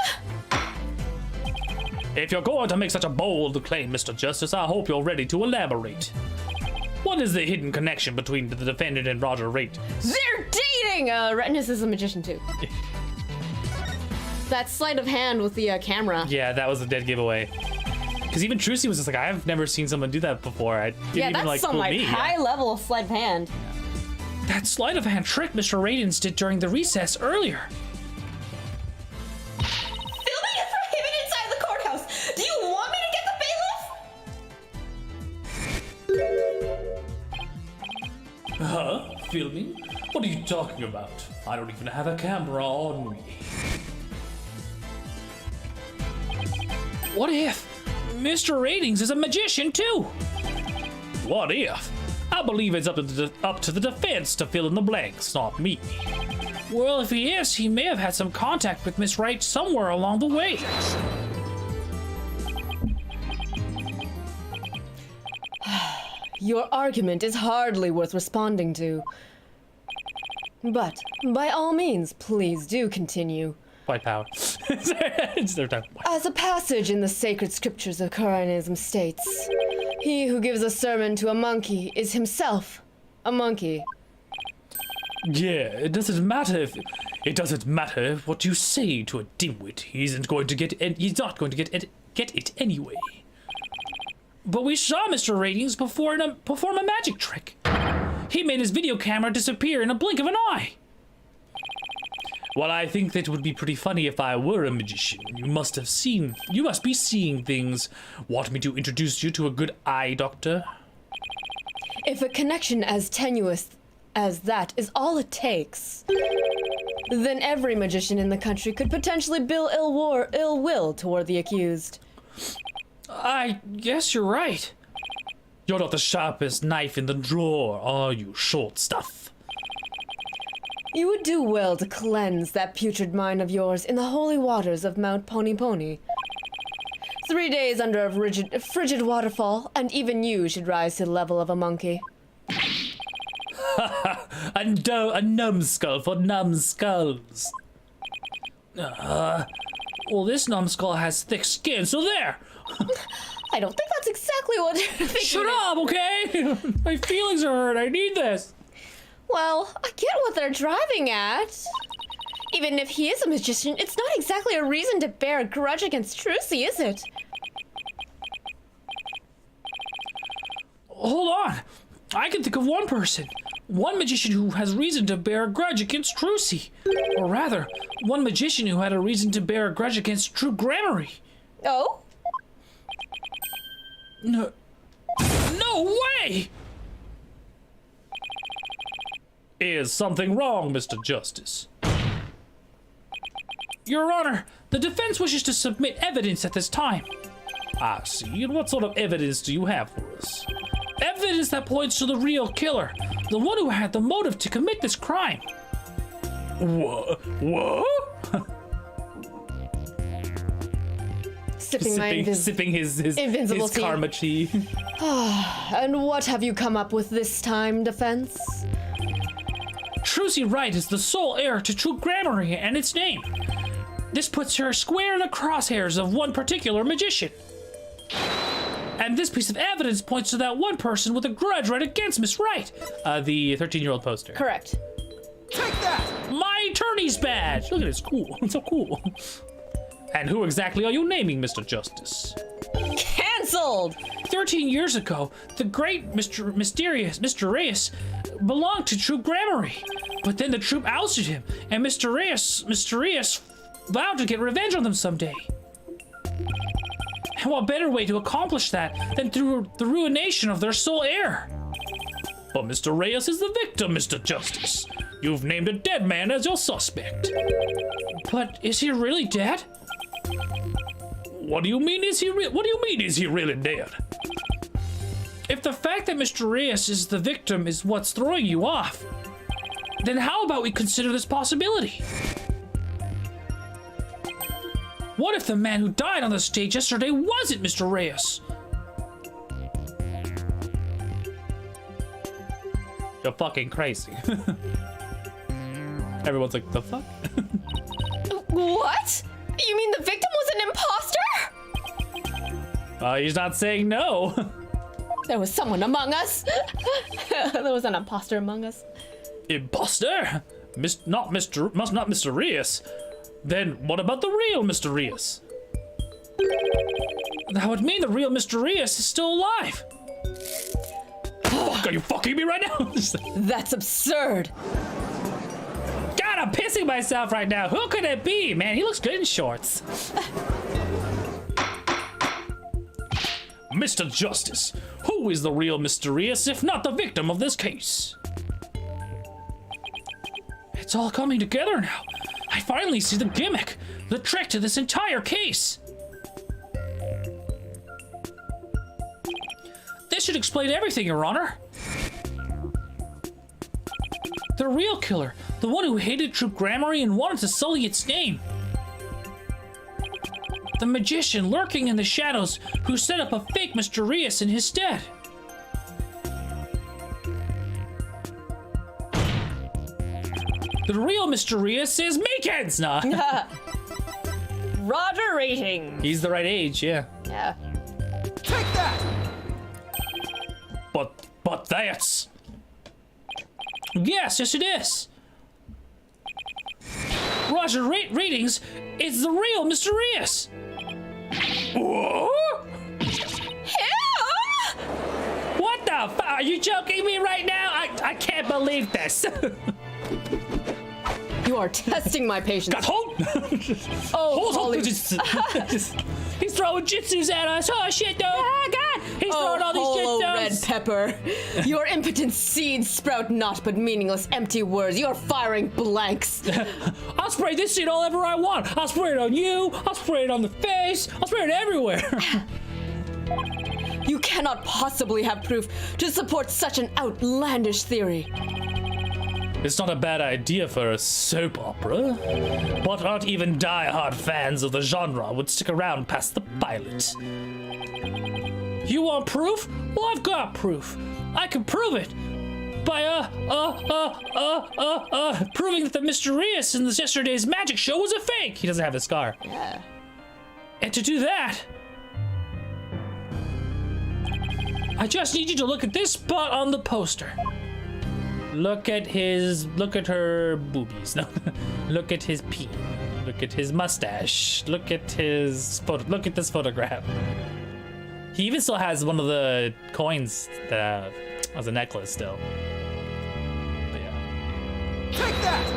If you're going to make such a bold claim, Mr. Justice, I hope you're ready to elaborate. What is the hidden connection between the defendant and Roger Wright? They're dating! Retinus is a magician too. That sleight of hand with the camera. Yeah, that was a dead giveaway. Because even Trucy was just like, I've never seen someone do that before. I didn't even that's like some fool like me. high level sleight of hand. That sleight of hand trick Mr. Ratings did during the recess earlier. Filming is prohibited inside the courthouse. Do you want me to get the bailiff? Huh? Filming? What are you talking about? I don't even have a camera on me. What if Mr. Ratings is a magician too? What if? I believe it's up to the defense to fill in the blanks, not me. Well, if he is, he may have had some contact with Miss Wright somewhere along the way. Your argument is hardly worth responding to. But, by all means, please do continue. White power. It's their time. As a passage in the sacred scriptures of Quranism states, he who gives a sermon to a monkey is himself a monkey. Yeah, it doesn't matter what you say to a dimwit. He's not going to get it anyway. But we saw Mr. Ratings perform a magic trick. He made his video camera disappear in a blink of an eye. Well, I think that would be pretty funny if I were a magician. You must be seeing things. Want me to introduce you to a good eye doctor? If a connection as tenuous as that is all it takes, then every magician in the country could potentially bill ill will toward the accused. I guess you're right. You're not the sharpest knife in the drawer, are you, short stuff? You would do well to cleanse that putrid mind of yours in the holy waters of Mount Pony Pony. 3 days under a frigid waterfall, and even you should rise to the level of a monkey. A numbskull for numbskulls. Well, this numbskull has thick skin, so there. I don't think that's exactly what they're thinking. Shut up, okay? My feelings are hurt. I need this. Well, I get what they're driving at. Even if he is a magician, it's not exactly a reason to bear a grudge against Trucy, is it? Hold on. I can think of one person. One magician who has reason to bear a grudge against Trucy. Or rather, one magician who had a reason to bear a grudge against True Grammary. Oh? No way! Is something wrong, Mr. Justice? Your Honor, the defense wishes to submit evidence at this time. I see. And what sort of evidence do you have for us? Evidence that points to the real killer, the one who had the motive to commit this crime. What? Sipping his invincible tea. karma tea. And what have you come up with this time, defense? Trucy Wright is the sole heir to True Grammary and its name. This puts her square in the crosshairs of one particular magician. And this piece of evidence points to that one person with a grudge right against Miss Wright. The 13-year-old poster. Correct. Take that! My attorney's badge! Look at it, it's cool. It's so cool. And who exactly are you naming, Mr. Justice? Cancelled! 13 years ago, the great Mr. Reyes belonged to True Grammary. But then the troupe ousted him, and Mr. Reyes vowed to get revenge on them someday. And what better way to accomplish that than through the ruination of their sole heir? But Mr. Reyes is the victim, Mr. Justice. You've named a dead man as your suspect. But is he really dead? What do you mean is he really dead? If the fact that Mr. Reyes is the victim is what's throwing you off, then how about we consider this possibility? What if the man who died on the stage yesterday wasn't Mr. Reyes? You're fucking crazy. Everyone's like, the fuck? What? You mean the victim was an imposter? He's not saying no. There was someone among us. There was an imposter among us. Imposter? Not Mr. Reyes. Then what about the real Mr. Reyes? That would mean the real Mr. Reyes is still alive. Fuck, are you fucking me right now? That's absurd. God, I'm pissing myself right now. Who could it be? Man, he looks good in shorts. Mr. Justice, who is the real Mr. Reyes if not the victim of this case? It's all coming together now. I finally see the gimmick, the trick to this entire case. This should explain everything, Your Honor. The real killer, the one who hated True Grammary and wanted to sully its name. The magician lurking in the shadows who set up a fake Mr. Reyes in his stead. The real Mr. Reyes is Meekins! Nah. Roger rating. He's the right age, yeah. Yeah. Take that! But that's... Yes, it is. Roger ratings is the real Mr. Reyes. What? Him? Are you joking me right now? I can't believe this. You are testing my patience. God, hold! Oh, holy... He's throwing jitsus at us. Oh shit, though. Oh god! He's throwing all these hollow jitsus. red pepper. Your impotent seeds sprout naught but meaningless empty words. You are firing blanks. I'll spray this shit all ever I want. I'll spray it on you. I'll spray it on the face. I'll spray it everywhere. You cannot possibly have proof to support such an outlandish theory. It's not a bad idea for a soap opera, but not even die-hard fans of the genre would stick around past the pilot. You want proof? Well, I've got proof. I can prove it by proving that the Mysterious in this yesterday's magic show was a fake. He doesn't have the scar. Yeah. And to do that, I just need you to look at this spot on the poster. Look at her boobies. No, look at his pee. Look at his mustache. Look at his photo. Look at this photograph. He even still has one of the coins that as a necklace still. But yeah. Take that!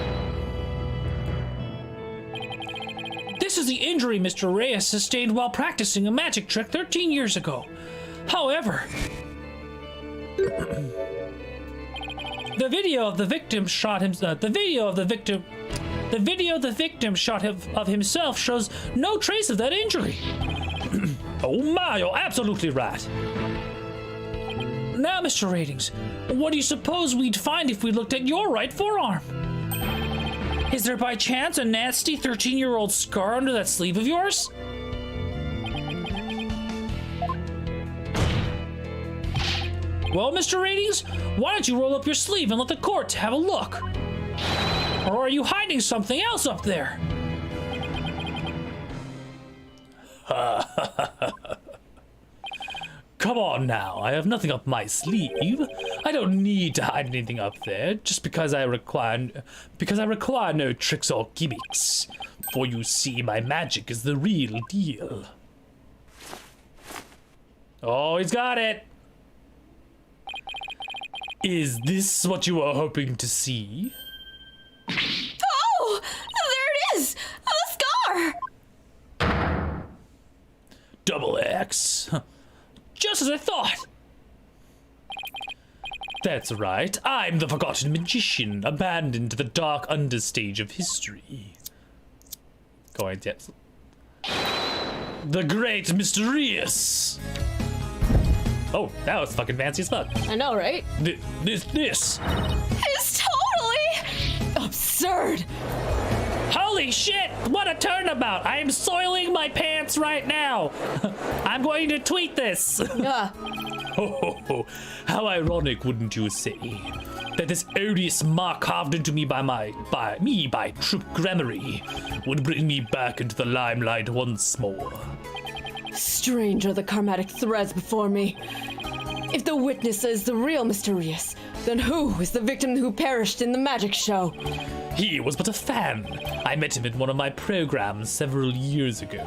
This is the injury Mr. Reyes sustained while practicing a magic trick 13 years ago. However, the video of the victim shot of himself shows no trace of that injury. Oh my, you're absolutely right. Now, Mr. Ratings, what do you suppose we'd find if we looked at your right forearm? Is there by chance a nasty 13-year-old scar under that sleeve of yours? Well, Mr. Ratings, why don't you roll up your sleeve and let the court have a look? Or are you hiding something else up there? Come on now, I have nothing up my sleeve. I don't need to hide anything up there, just because I require no tricks or gimmicks. For you see, my magic is the real deal. Oh, he's got it. Is this what you were hoping to see? Oh! There it is! A scar! Double X. Just as I thought. That's right. I'm the forgotten magician, abandoned to the dark understage of history. Going to... The Great Mysterious. Oh, that was fucking fancy as fuck. I know, right? This. It's totally... Absurd! Holy shit! What a turnabout! I am soiling my pants right now. I'm going to tweet this. Yeah. Oh, how ironic, wouldn't you say, that this odious mark carved into me by Troop Grammary would bring me back into the limelight once more. Strange are the karmatic threads before me. If the witness is the real Mysterious, then who is the victim who perished in the magic show? He was but a fan. I met him in one of my programs several years ago.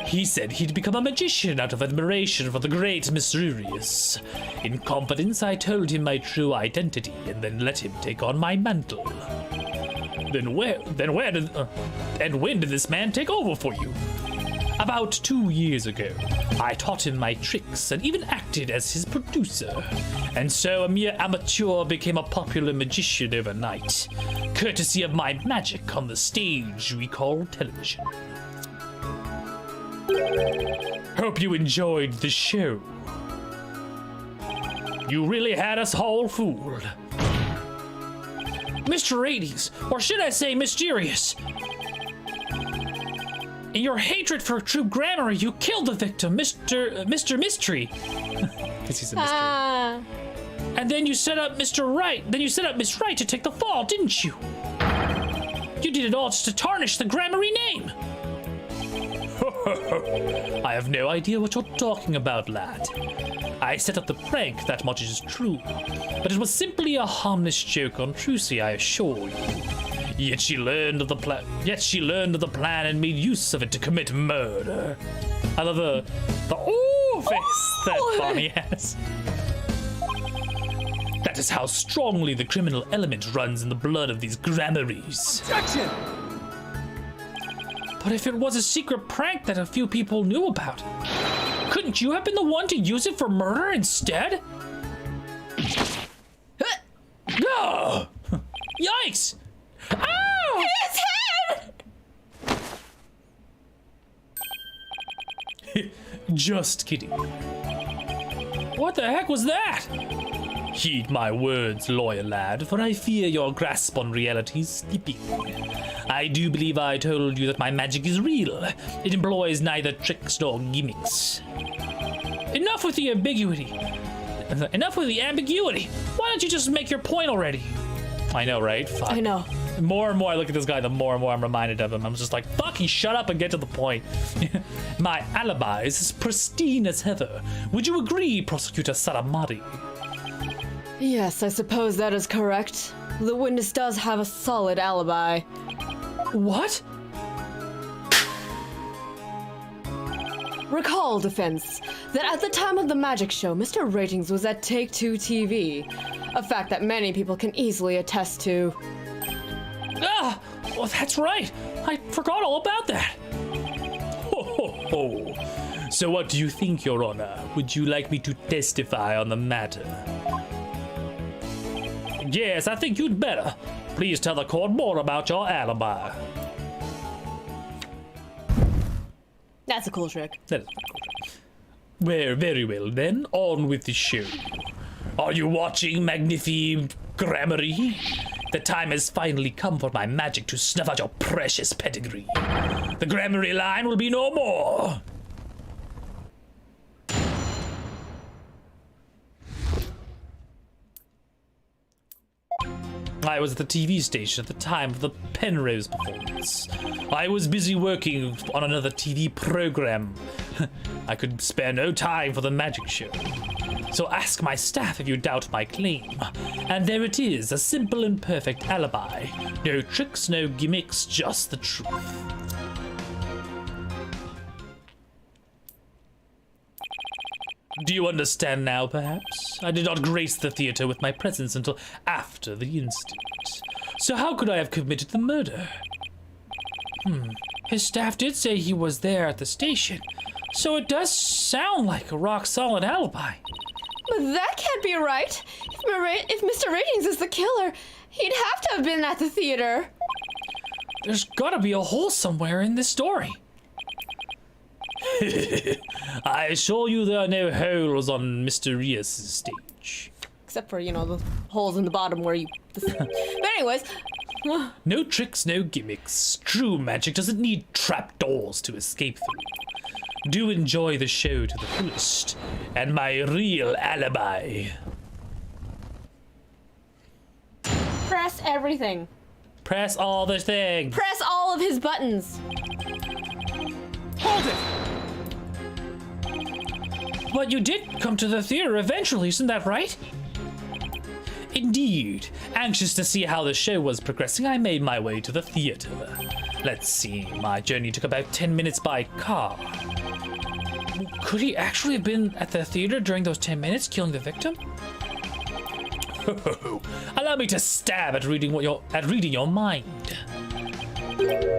He said he'd become a magician out of admiration for the Great Mysterious. In confidence, I told him my true identity and then let him take on my mantle. Then when did this man take over for you? About 2 years ago, I taught him my tricks and even acted as his producer. And so a mere amateur became a popular magician overnight, courtesy of my magic on the stage we call television. Hope you enjoyed the show. You really had us all fooled. Mr. 80s, or should I say Mysterious? In your hatred for Troop Grammar, you killed the victim, Mr. Mystery. Because he's a mystery. And then you set up Mr. Right. Then you set up Miss Right to take the fall, didn't you? You did it all just to tarnish the Grammary name. I have no idea what you're talking about, lad. I set up the prank, that much is true. But it was simply a harmless joke on Trucy, I assure you. Yet she learned of the plan and made use of it to commit murder. I love the ooh face that Bonnie has. That is how strongly the criminal element runs in the blood of these Grammarys. Objection! But if it was a secret prank that a few people knew about, couldn't you have been the one to use it for murder instead? No! Yikes! Ow! His head! Just kidding. What the heck was that? Heed my words, lawyer lad, for I fear your grasp on reality is slipping. I do believe I told you that my magic is real. It employs neither tricks nor gimmicks. Enough with the ambiguity. Enough with the ambiguity. Why don't you just make your point already? I know, right? Fuck. I know. More and more I look at this guy, the more and more I'm reminded of him. I'm just like, fucking shut up and get to the point. My alibi is as pristine as heather. Would you agree, Prosecutor Saramari? Yes, I suppose that is correct. The witness does have a solid alibi. What? Recall, defense, that at the time of the magic show, Mr. Ratings was at Take Two TV. A fact that many people can easily attest to. Ah, well, that's right. I forgot all about that. Ho, ho, ho. So what do you think, Your Honor? Would you like me to testify on the matter? Yes, I think you'd better. Please tell the court more about your alibi. That's a cool trick. That is cool. Well, very well then. On with the show. Are you watching, Magnifi Grammary? The time has finally come for my magic to snuff out your precious pedigree. The Grammary line will be no more. I was at the TV station at the time of the Penrose performance. I was busy working on another TV program. I could spare no time for the magic show. So ask my staff if you doubt my claim. And there it is, a simple and perfect alibi. No tricks, no gimmicks, just the truth. Do you understand now, perhaps? I did not grace the theater with my presence until after the incident. So how could I have committed the murder? His staff did say he was there at the station, so it does sound like a rock-solid alibi. But that can't be right. If Mr. Ratings is the killer, he'd have to have been at the theater. There's gotta be a hole somewhere in this story. I assure you there are no holes on Mr. Rios' stage. Except for, the holes in the bottom where you... But anyways... No tricks, no gimmicks. True magic doesn't need trapdoors to escape through. Do enjoy the show to the fullest, and my real alibi. Press everything. Press all the things. Press all of his buttons. Hold it! But you did come to the theater eventually, isn't that right? Indeed. Anxious to see how the show was progressing, I made my way to the theater. Let's see, my journey took about 10 minutes by car. Could he actually have been at the theater during those 10 minutes, killing the victim? Allow me to stab at reading your mind.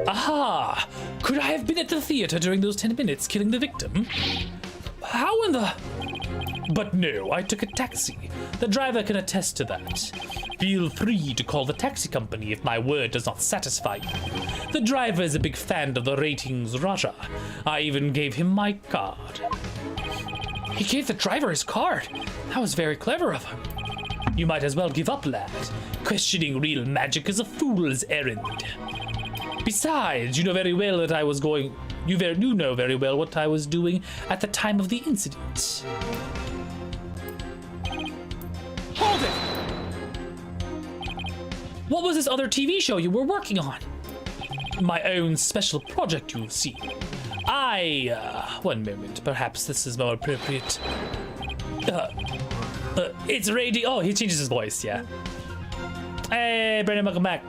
Aha! Could I have been at the theater during those 10 minutes, killing the victim? How in the... But no, I took a taxi. The driver can attest to that. Feel free to call the taxi company if my word does not satisfy you. The driver is a big fan of the Ratings Raja. I even gave him my card. He gave the driver his card? That was very clever of him. You might as well give up, lad. Questioning real magic is a fool's errand. Besides, you know very well that I was going... You know very well what I was doing at the time of the incident. Hold it! What was this other TV show you were working on? My own special project, you see. One moment, perhaps this is more appropriate. It's radio. Oh, he changes his voice, yeah. Hey, Brandon, welcome back.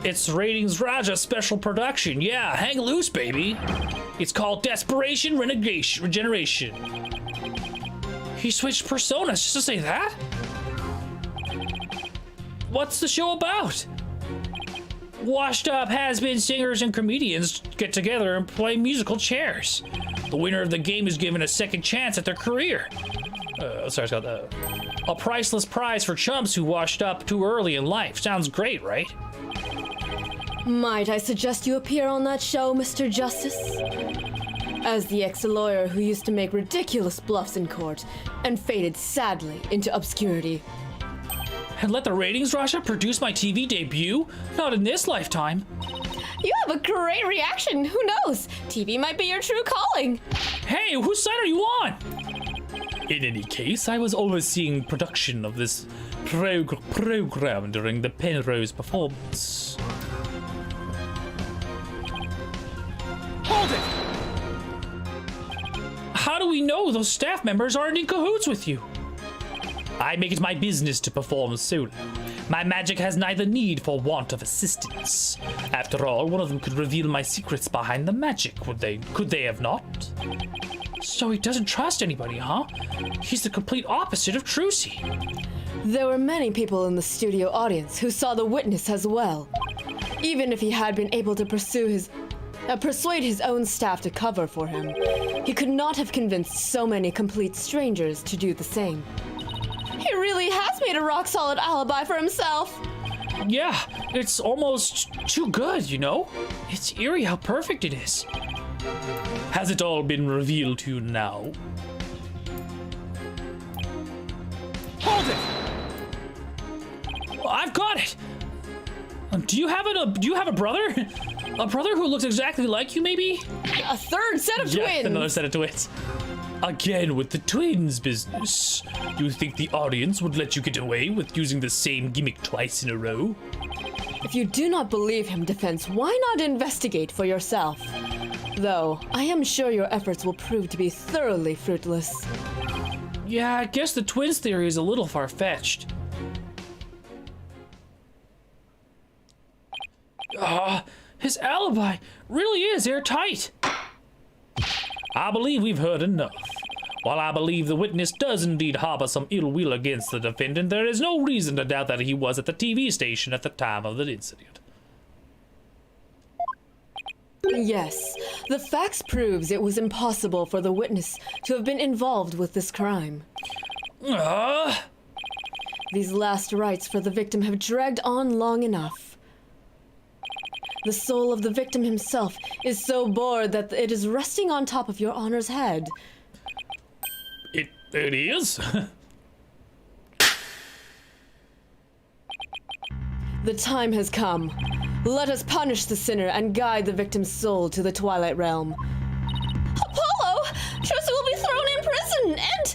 It's Ratings Raja special production. Yeah, hang loose, baby. It's called Desperation Regeneration. He switched personas just to say that? What's the show about? Washed up has-been singers and comedians get together and play musical chairs. The winner of the game is given a second chance at their career. A priceless prize for chumps who washed up too early in life. Sounds great, right? Might I suggest you appear on that show, Mr. Justice? As the ex-lawyer who used to make ridiculous bluffs in court and faded sadly into obscurity. And let the ratings, Rasha, produce my TV debut? Not in this lifetime. You have a great reaction. Who knows? TV might be your true calling. Hey, whose side are you on? In any case, I was overseeing production of this program during the Penrose performance. Hold it! How do we know those staff members aren't in cahoots with you? I make it my business to perform solo. My magic has neither need for want of assistance. After all, one of them could reveal my secrets behind the magic, could they have not? So he doesn't trust anybody, huh? He's the complete opposite of Trucy. There were many people in the studio audience who saw the witness as well. Even if he had been able to persuade his own staff to cover for him, he could not have convinced so many complete strangers to do the same. He really has made a rock-solid alibi for himself. Yeah, it's almost too good, you know? It's eerie how perfect it is. Has it all been revealed to you now? Hold it! Well, I've got it! Do you have a brother? A brother who looks exactly like you, maybe? A third set of twins. Another set of twins. Again with the twins business. You think the audience would let you get away with using the same gimmick twice in a row? If you do not believe him, Defense, why not investigate for yourself? Though, I am sure your efforts will prove to be thoroughly fruitless. Yeah, I guess the twins theory is a little far-fetched. His alibi really is airtight. I believe we've heard enough. While I believe the witness does indeed harbor some ill will against the defendant, there is no reason to doubt that he was at the TV station at the time of the incident. Yes, the facts proves it was impossible for the witness to have been involved with this crime. These last rites for the victim have dragged on long enough. The soul of the victim himself is so bored that it is resting on top of your honor's head. It is? The time has come. Let us punish the sinner and guide the victim's soul to the Twilight Realm. Apollo! Trucy will be thrown in prison, and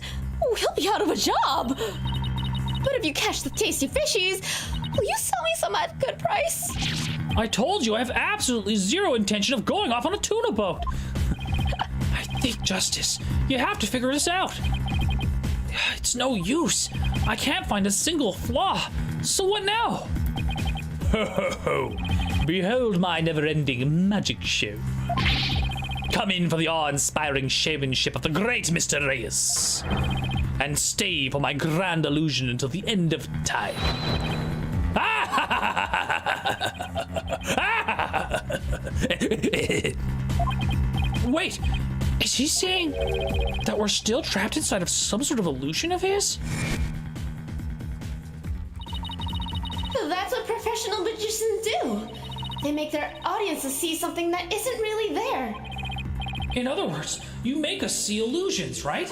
he'll be out of a job. But if you catch the tasty fishies, will you sell me some at a good price? I told you I have absolutely zero intention of going off on a tuna boat. I think, Justice, you have to figure this out. It's no use. I can't find a single flaw. So what now? Ho ho ho. Behold my never-ending magic show. Come in for the awe-inspiring showmanship of the great Mr. Reyes. And stay for my grand illusion until the end of time. Wait, is he saying that we're still trapped inside of some sort of illusion of his? That's what professional magicians do. They make their audiences see something that isn't really there. In other words, you make us see illusions, right?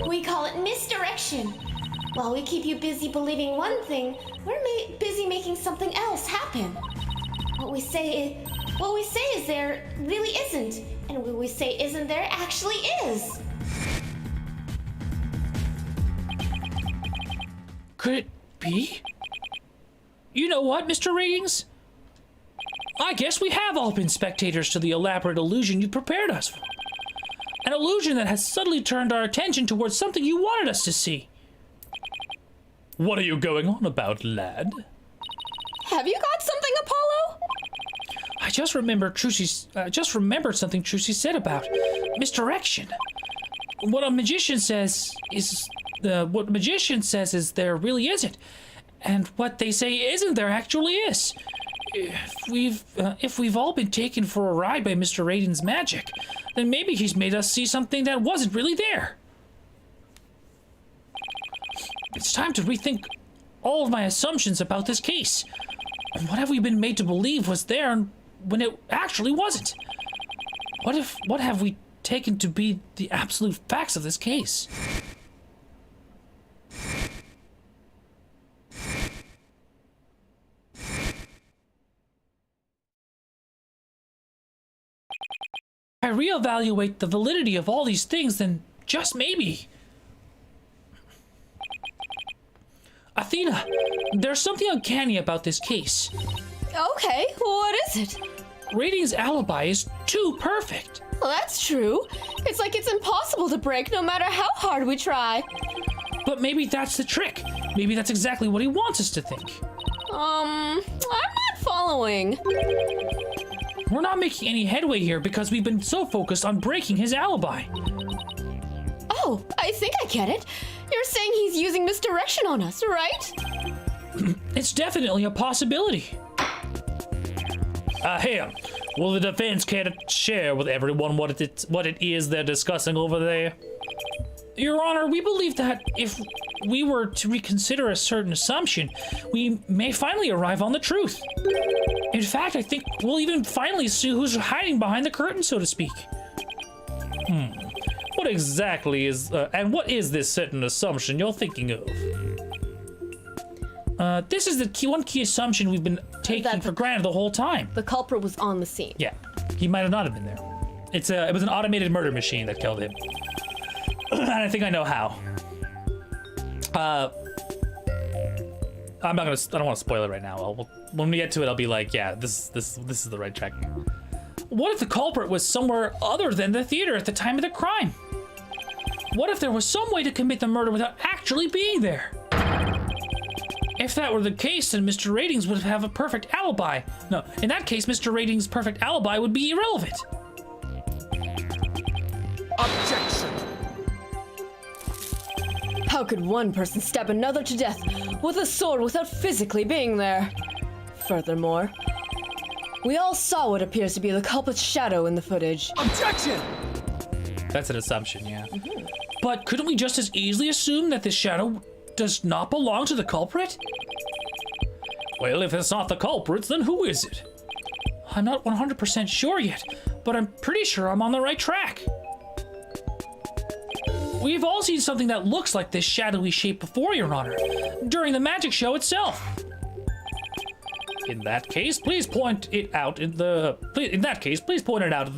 We call it misdirection. While we keep you busy believing one thing, we're busy making something else happen. What we say is there really isn't, and what we say isn't there actually is. Could it be? You know what, Mr. Ratings? I guess we have all been spectators to the elaborate illusion you prepared us for. An illusion that has suddenly turned our attention towards something you wanted us to see. What are you going on about, lad? Have you got something, Apollo? I just remembered something Trucy said about misdirection. What a magician says is there really isn't. And what they say isn't there actually is. If we've all been taken for a ride by Mr. Raiden's magic, then maybe he's made us see something that wasn't really there. It's time to rethink all of my assumptions about this case. What have we been made to believe was there when it actually wasn't? What have we taken to be the absolute facts of this case? I reevaluate the validity of all these things, then just maybe. Athena, there's something uncanny about this case. Okay, what is it? Rating's alibi is too perfect. Well, that's true. It's like it's impossible to break no matter how hard we try. But maybe that's the trick. Maybe that's exactly what he wants us to think. I'm not following. We're not making any headway here because we've been so focused on breaking his alibi. Oh, I think I get it. You're saying he's using misdirection on us, right? It's definitely a possibility. Here, will the defense care to share with everyone what it is they're discussing over there? Your Honor, we believe that if we were to reconsider a certain assumption, we may finally arrive on the truth. In fact, I think we'll even finally see who's hiding behind the curtain, so to speak. What exactly is, and what is this certain assumption you're thinking of? This is the one key assumption we've been taking for granted the whole time. The culprit was on the scene. Yeah, he might have not have been there. It was an automated murder machine that killed him. And I think I know how. I don't want to spoil it right now. When we get to it, I'll be like, yeah, this is the right track. What if the culprit was somewhere other than the theater at the time of the crime? What if there was some way to commit the murder without actually being there? If that were the case, then Mr. Ratings would have a perfect alibi. No, in that case, Mr. Ratings' perfect alibi would be irrelevant. Objection! How could one person stab another to death with a sword without physically being there? Furthermore, we all saw what appears to be the culprit's shadow in the footage. Objection! That's an assumption, yeah. But couldn't we just as easily assume that this shadow does not belong to the culprit? Well, if it's not the culprit, then who is it? I'm not 100% sure yet, but I'm pretty sure I'm on the right track. We've all seen something that looks like this shadowy shape before, Your Honor, during the magic show itself. In that case, please point it out in the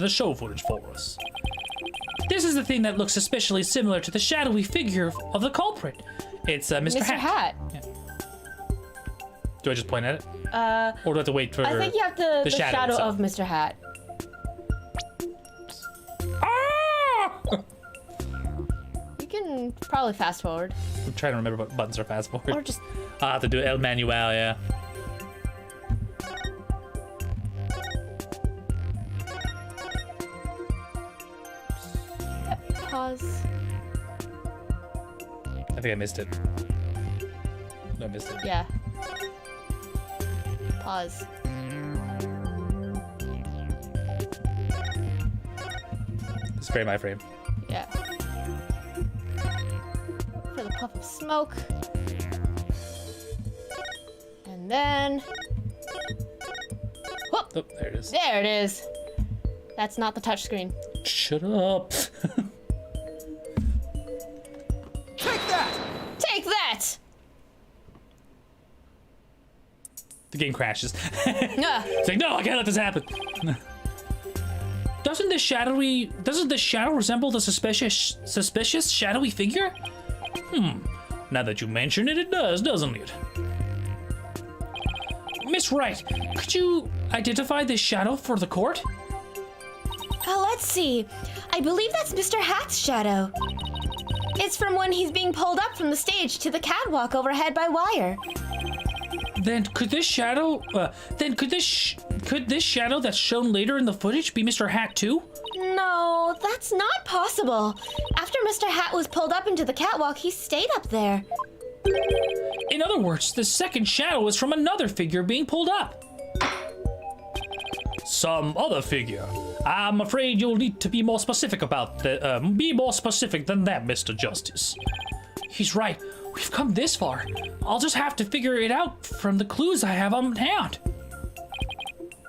show footage for us. This is the thing that looks especially similar to the shadowy figure of the culprit. It's Mr. Hat. Yeah. Do I just point at it? Or do I have to wait for I think you have to the shadow itself? of Mr. Hat. Ah! You can probably fast forward. I'm trying to remember what buttons are fast forward. Or just I'll have to do El Manuel, yeah. pause. I think I missed it. No, I missed it. Yeah. Pause. It's frame by frame. Yeah. For the puff of smoke. And then... Whoop! Oh, there it is. There it is. That's not the touchscreen. Shut up. Take that! Take that! The game crashes. Ah. It's like, no, I can't let this happen. Doesn't the shadow resemble the suspicious shadowy figure? Now that you mention it, it does, doesn't it? Miss Wright, could you identify this shadow for the court? Let's see. I believe that's Mr. Hat's shadow. It's from when he's being pulled up from the stage to the catwalk overhead by wire. Then could this shadow that's shown later in the footage be Mr. Hat too? No, that's not possible. After Mr. Hat was pulled up into the catwalk, he stayed up there. In other words, the second shadow is from another figure being pulled up. Some other figure. I'm afraid you'll need to be more specific about that. Be more specific than that, Mr. Justice. He's right. We've come this far. I'll just have to figure it out from the clues I have on hand.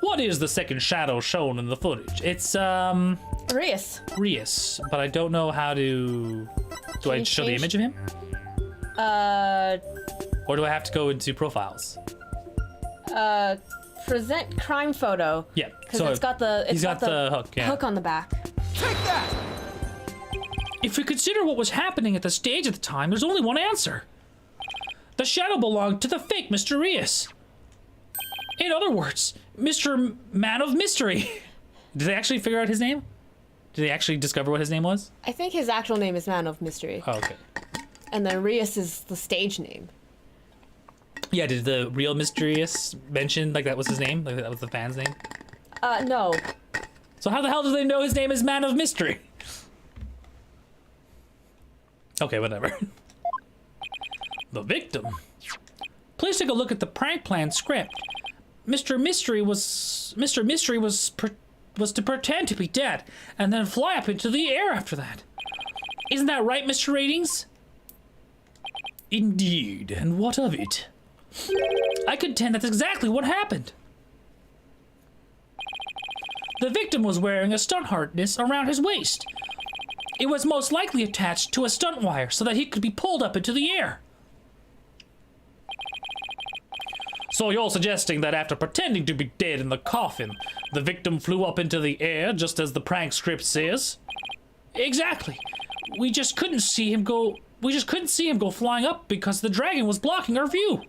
What is the second shadow shown in the footage? It's, Rias. Rias, but I don't know how to... Do I show the image of him? Or do I have to go into profiles? Present crime photo. Yeah. Because it's got the hook, yeah. hook on the back. Take that! If we consider what was happening at the stage at the time, there's only one answer. The shadow belonged to the fake Mr. Rias. In other words, Mr. Man of Mystery. Did they actually figure out his name? Did they actually discover what his name was? I think his actual name is Man of Mystery. Oh, okay. And then Rias is the stage name. Yeah, did the real Mysterious mention, like, that was his name? Like, that was the fan's name? No. So how the hell do they know his name is Man of Mystery? Okay, whatever. The victim. Please take a look at the prank plan script. Mr. Mystery was to pretend to be dead and then fly up into the air after that. Isn't that right, Mr. Ratings? Indeed, and what of it? I contend that's exactly what happened. The victim was wearing a stunt harness around his waist. It was most likely attached to a stunt wire so that he could be pulled up into the air. So you're suggesting that after pretending to be dead in the coffin, the victim flew up into the air just as the prank script says? Exactly. We just couldn't see him go flying up because the dragon was blocking our view.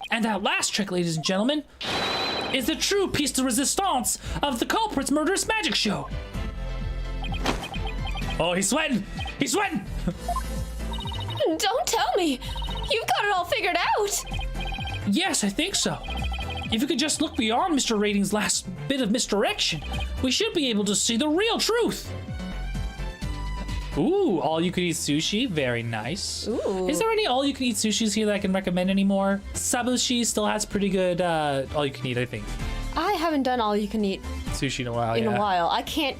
And that last trick, ladies and gentlemen, is the true piece de resistance of the culprit's murderous magic show. Oh, he's sweating! He's sweating! Don't tell me! You've got it all figured out! Yes, I think so. If you could just look beyond Mr. Rating's last bit of misdirection, we should be able to see the real truth. Ooh, all-you-can-eat sushi. Very nice. Ooh. Is there any all-you-can-eat sushis here that I can recommend anymore? Sabushi still has pretty good all-you-can-eat, I think. I haven't done all you can eat Sushi in a while, in yeah. a while. I can't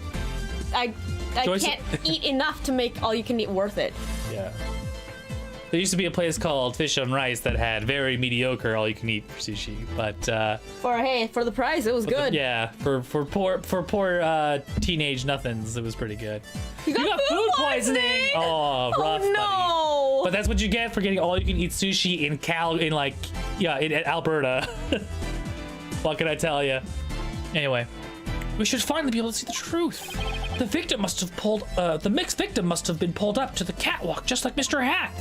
Joyce- can't eat enough to make all you can eat worth it. Yeah. There used to be a place called Fish on Rice that had very mediocre all-you-can-eat sushi, but For the price, it was good. yeah, for poor teenage nothings, it was pretty good. You got food poisoning! Oh, rough, no! buddy. But that's what you get for getting all-you-can-eat sushi in Alberta. What can I tell you? Anyway, we should finally be able to see the truth. The victim must have the mixed victim must have been pulled up to the catwalk just like Mr. Hat,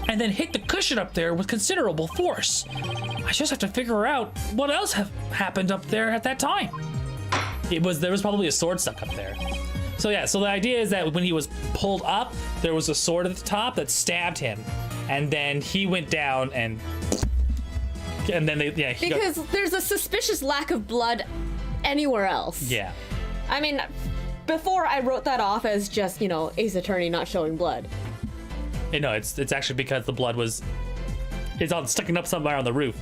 and then hit the cushion up there with considerable force. I just have to figure out what else happened up there at that time. There was probably a sword stuck up there. So yeah, so the idea is that when he was pulled up, there was a sword at the top that stabbed him, and then he went down and then Because there's a suspicious lack of blood anywhere else. yeah. I mean, before I wrote that off as just, Ace Attorney not showing blood. No, it's actually because the blood it's on sticking up somewhere on the roof,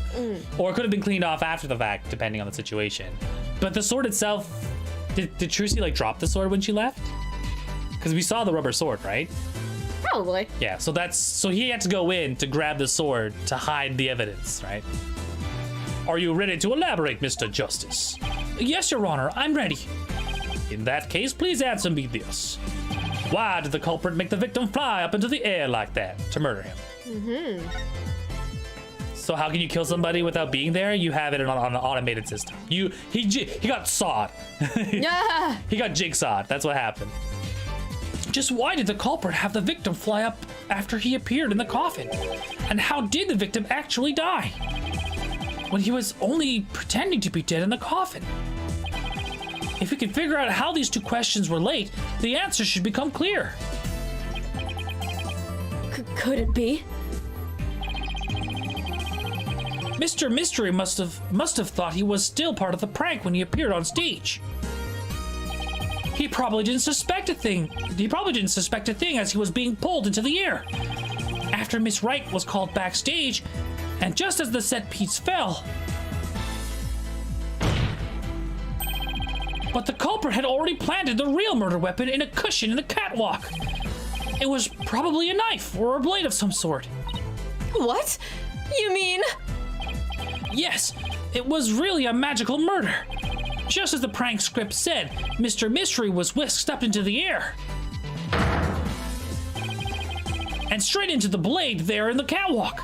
or it could have been cleaned off after the fact, depending on the situation. But the sword itself, did Trucy drop the sword when she left? Because we saw the rubber sword, right? Probably. Yeah. So he had to go in to grab the sword to hide the evidence, right? Are you ready to elaborate, Mr. Justice? Yes, Your Honor, I'm ready. In that case, please answer me this. Why did the culprit make the victim fly up into the air like that to murder him? Mm-hmm. So how can you kill somebody without being there? You have it on an automated system. He got sawed. Yeah. He got jigsawed. That's what happened. Just why did the culprit have the victim fly up after he appeared in the coffin? And how did the victim actually die when he was only pretending to be dead in the coffin? If we can figure out how these two questions relate, the answer should become clear. Could it be? Mr. Mystery must have thought he was still part of the prank when he appeared on stage. He probably didn't suspect a thing. As he was being pulled into the air. After Miss Wright was called backstage, and just as the set piece fell. But the culprit had already planted the real murder weapon in a cushion in the catwalk. It was probably a knife or a blade of some sort. What? You mean? Yes, it was really a magical murder. Just as the prank script said, Mr. Mystery was whisked up into the air. And straight into the blade there in the catwalk.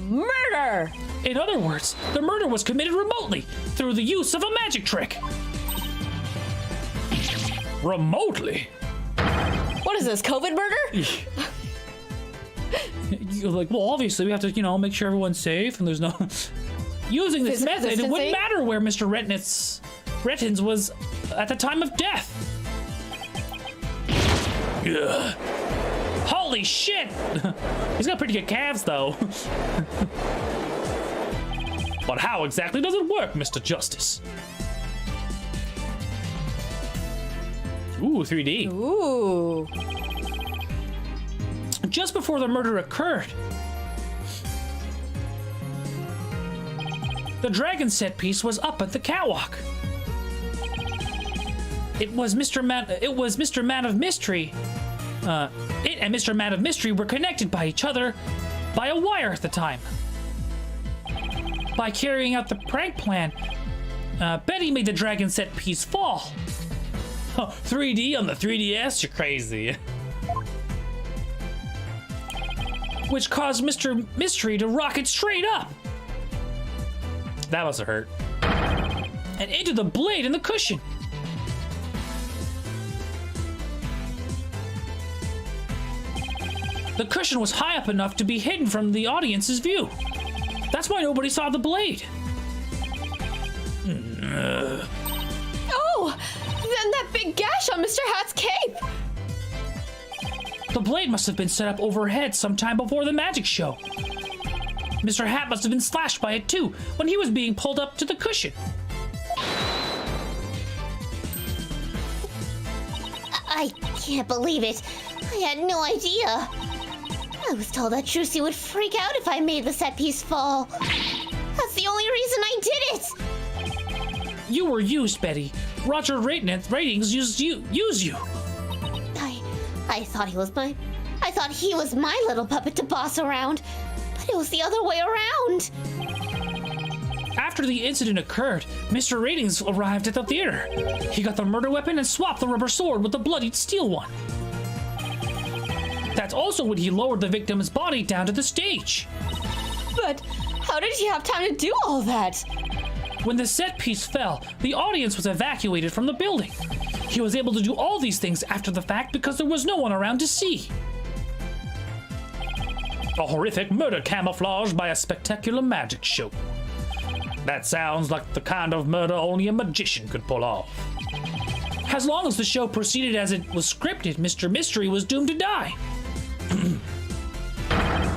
Murder! In other words, the murder was committed remotely through the use of a magic trick. Remotely? What is this, COVID murder? You're like, well, obviously we have to, make sure everyone's safe and there's no... Using this Physical method, it distancing? wouldn't matter where Mr. Rettins was at the time of death. Ugh. Holy shit! He's got pretty good calves, though. But how exactly does it work, Mr. Justice? Ooh, 3D. Ooh. Just before the murder occurred, the dragon set piece was up at the catwalk. It was Mr. Man of Mystery. It and Mr. Man of Mystery were connected by each other by a wire at the time. By carrying out the prank plan, Betty made the dragon set piece fall. Oh, 3D on the 3DS? You're crazy. Which caused Mr. Mystery to rocket straight up. That must have hurt. And into the blade in the cushion. The cushion was high up enough to be hidden from the audience's view. That's why nobody saw the blade. Oh! Then that big gash on Mr. Hat's cape! The blade must have been set up overhead sometime before the magic show. Mr. Hat must have been slashed by it too when he was being pulled up to the cushion. I can't believe it. I had no idea. I was told that Trucy would freak out if I made the set piece fall. That's the only reason I did it. You were used, Betty. Roger Ratings used you. I thought he was my little puppet to boss around, but it was the other way around. After the incident occurred, Mr. Ratings arrived at the theater. He got the murder weapon and swapped the rubber sword with the bloodied steel one. That's also when he lowered the victim's body down to the stage. But how did he have time to do all that? When the set piece fell, the audience was evacuated from the building. He was able to do all these things after the fact because there was no one around to see. A horrific murder camouflaged by a spectacular magic show. That sounds like the kind of murder only a magician could pull off. As long as the show proceeded as it was scripted, Mr. Mystery was doomed to die.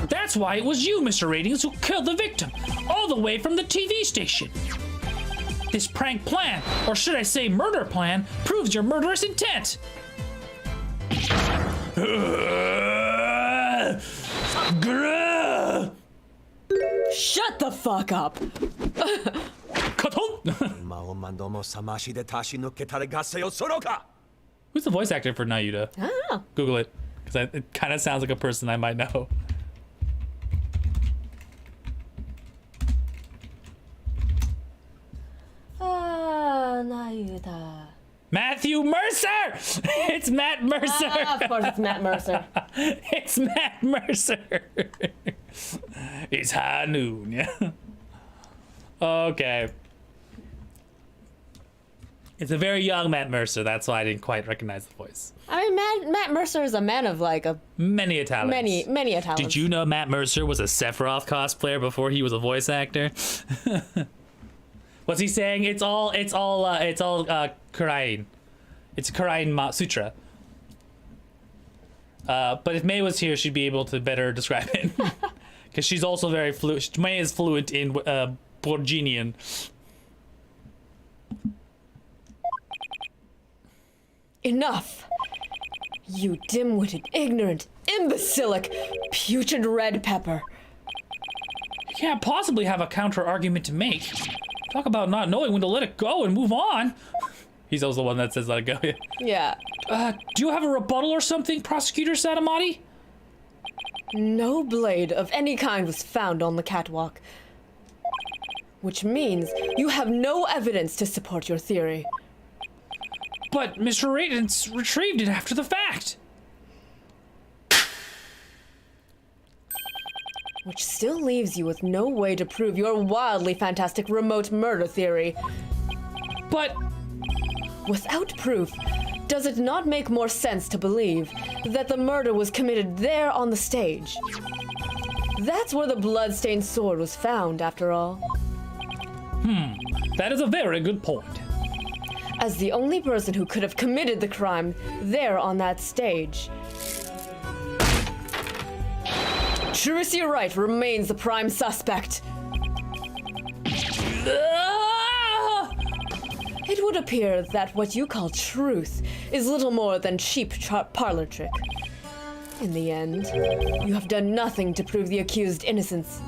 That's why it was you, Mr. Ratings, who killed the victim, all the way from the TV station. This prank plan, or should I say murder plan, proves your murderous intent. Shut the fuck up! Who's the voice actor for Nayuta? I don't know. Google it, because it kind of sounds like a person I might know. Nayuta. Matthew Mercer! It's Matt Mercer! Of course it's Matt Mercer. It's Matt Mercer! It's high noon, yeah. Okay. It's a very young Matt Mercer, that's why I didn't quite recognize the voice. I mean, Matt Mercer is a man of like Many talents. many a talents. Did you know Matt Mercer was a Sephiroth cosplayer before he was a voice actor? What's he saying? It's all Karain. It's Karain Sutra. But if May was here, she'd be able to better describe it. Because she's also very fluent. May is fluent in Borginian. Enough! You dim-witted, ignorant, imbecilic, putrid red pepper. You can't possibly have a counter-argument to make. Talk about not knowing when to let it go and move on. He's also the one that says let it go. Yeah. Do you have a rebuttal or something, Prosecutor Satamati? No blade of any kind was found on the catwalk. Which means you have no evidence to support your theory. But Mr. Radiance retrieved it after the fact. Which still leaves you with no way to prove your wildly fantastic remote murder theory. But Without proof, does it not make more sense to believe that the murder was committed there on the stage? That's where the blood-stained sword was found, after all. that is a very good point. As the only person who could have committed the crime there on that stage. Trucy Wright remains the prime suspect. It would appear that what you call truth is little more than cheap parlor trick. In the end, you have done nothing to prove the accused innocence.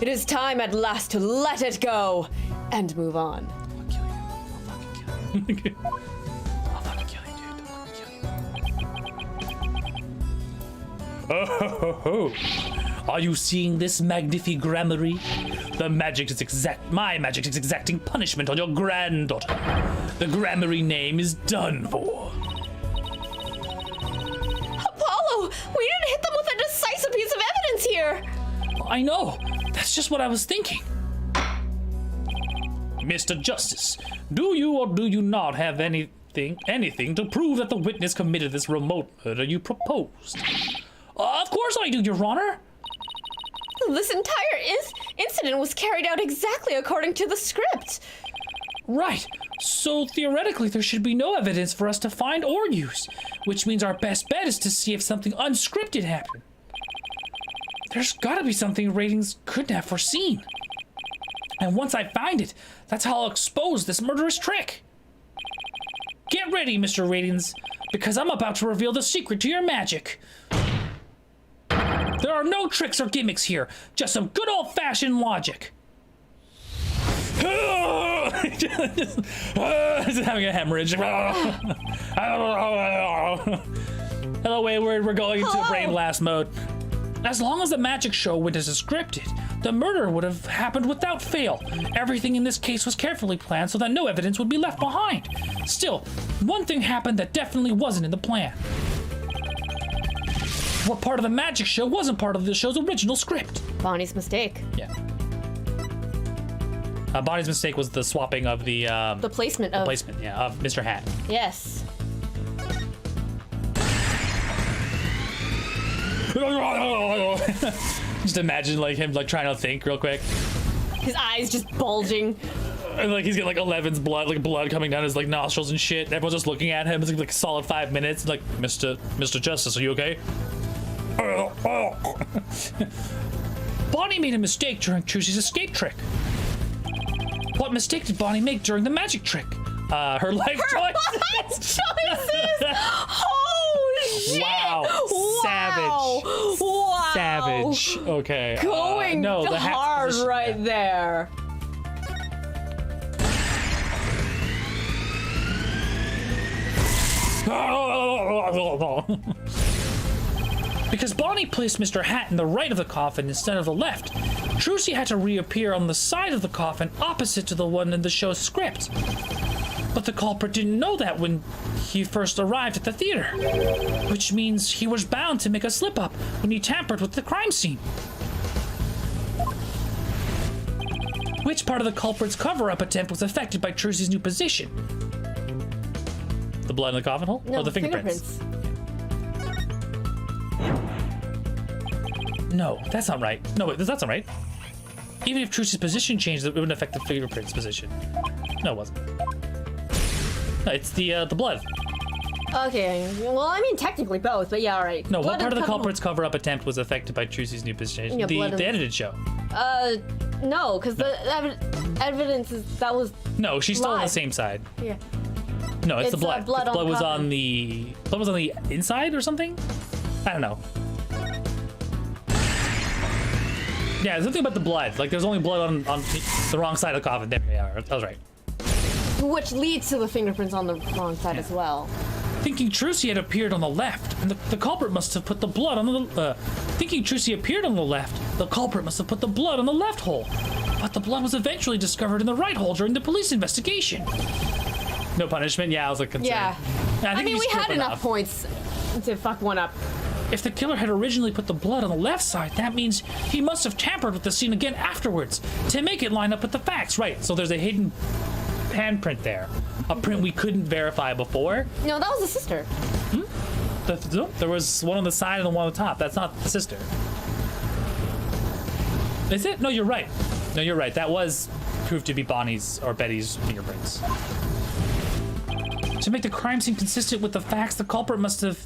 It is time at last to let it go and move on. I'll fucking kill you. I'll fucking kill you, dude. I'll fucking kill you. Oh, are you seeing this magnifique gramarye? My magic is exacting punishment on your granddaughter. The gramarye name is done for. Apollo, we didn't hit them with a decisive piece of evidence here. I know. That's just what I was thinking. Mr. Justice, do you or do you not have anything to prove that the witness committed this remote murder you proposed? Of course I do, Your Honor. This entire incident was carried out exactly according to the script. Right. So theoretically, there should be no evidence for us to find or use, which means our best bet is to see if something unscripted happened. There's gotta be something Ratings couldn't have foreseen. And once I find it, that's how I'll expose this murderous trick. Get ready, Mr. Ratings, because I'm about to reveal the secret to your magic. There are no tricks or gimmicks here, just some good old-fashioned logic. just having a hemorrhage. Hello, Wayward. We're going into brain blast mode. As long as the magic show went as scripted, the murder would have happened without fail. Everything in this case was carefully planned so that no evidence would be left behind. Still, one thing happened that definitely wasn't in the plan. What part of the magic show wasn't part of the show's original script? Bonnie's mistake. Yeah. Bonnie's mistake was the swapping of the placement of Mr. Hat. Yes. Just imagine like him like trying to think real quick. His eyes just bulging. And like he's getting like 11's blood coming down his like nostrils and shit. Everyone's just looking at him. It's like a solid 5 minutes. Like, Mr. Justice, are you okay? Bonnie made a mistake during Trucy's escape trick. What mistake did Bonnie make during the magic trick? Her life choices. Holy shit! Wow. Savage. Wow. Savage. Okay. Going no, the hat hard position, right there. Because Bonnie placed Mr. Hat in the right of the coffin instead of the left, Trucy had to reappear on the side of the coffin opposite to the one in the show's script. But the culprit didn't know that when he first arrived at the theater, which means he was bound to make a slip-up when he tampered with the crime scene. Which part of the culprit's cover-up attempt was affected by Trucy's new position? The blood in the coffin hole? No, or the fingerprints? No, that's not right. No, wait, that's not right. Even if Trucy's position changed, it wouldn't affect the fingerprint's position. No, it wasn't. No, it's the blood. Okay, well, I mean, technically both, but yeah, all right. No, Blood what part of the cover- culprit's cover-up attempt was affected by Trucy's new position? Yeah, the blood in- edited show. No, because the evidence is that was. No, she's still on the Live. same side. Yeah. No, it's the It's, blood. blood the on blood the was coffin. on the inside or something. I don't know. Yeah, something about the blood. Like there's only blood on the wrong side of the coffin. There we are. I was right. Which leads to the fingerprints on the wrong side as well. Thinking Trucy had appeared on the left, and the culprit must have put the blood on the. Thinking Trucy appeared on the left, the culprit must have put the blood on the left hole. But the blood was eventually discovered in the right hole during the police investigation. No punishment. Yeah, I was like concerned. Yeah. I I think mean, he's we had tripping enough up. points to fuck one up. If the killer had originally put the blood on the left side, that means he must have tampered with the scene again afterwards to make it line up with the facts. Right. So there's a hidden handprint there, a print we couldn't verify before. No, that was the sister. There was one on the side and one on the top. That's not the sister. Is it? No, you're right. No, you're right. That was proved to be Bonnie's or Betty's fingerprints. To make the crime scene consistent with the facts, the culprit must have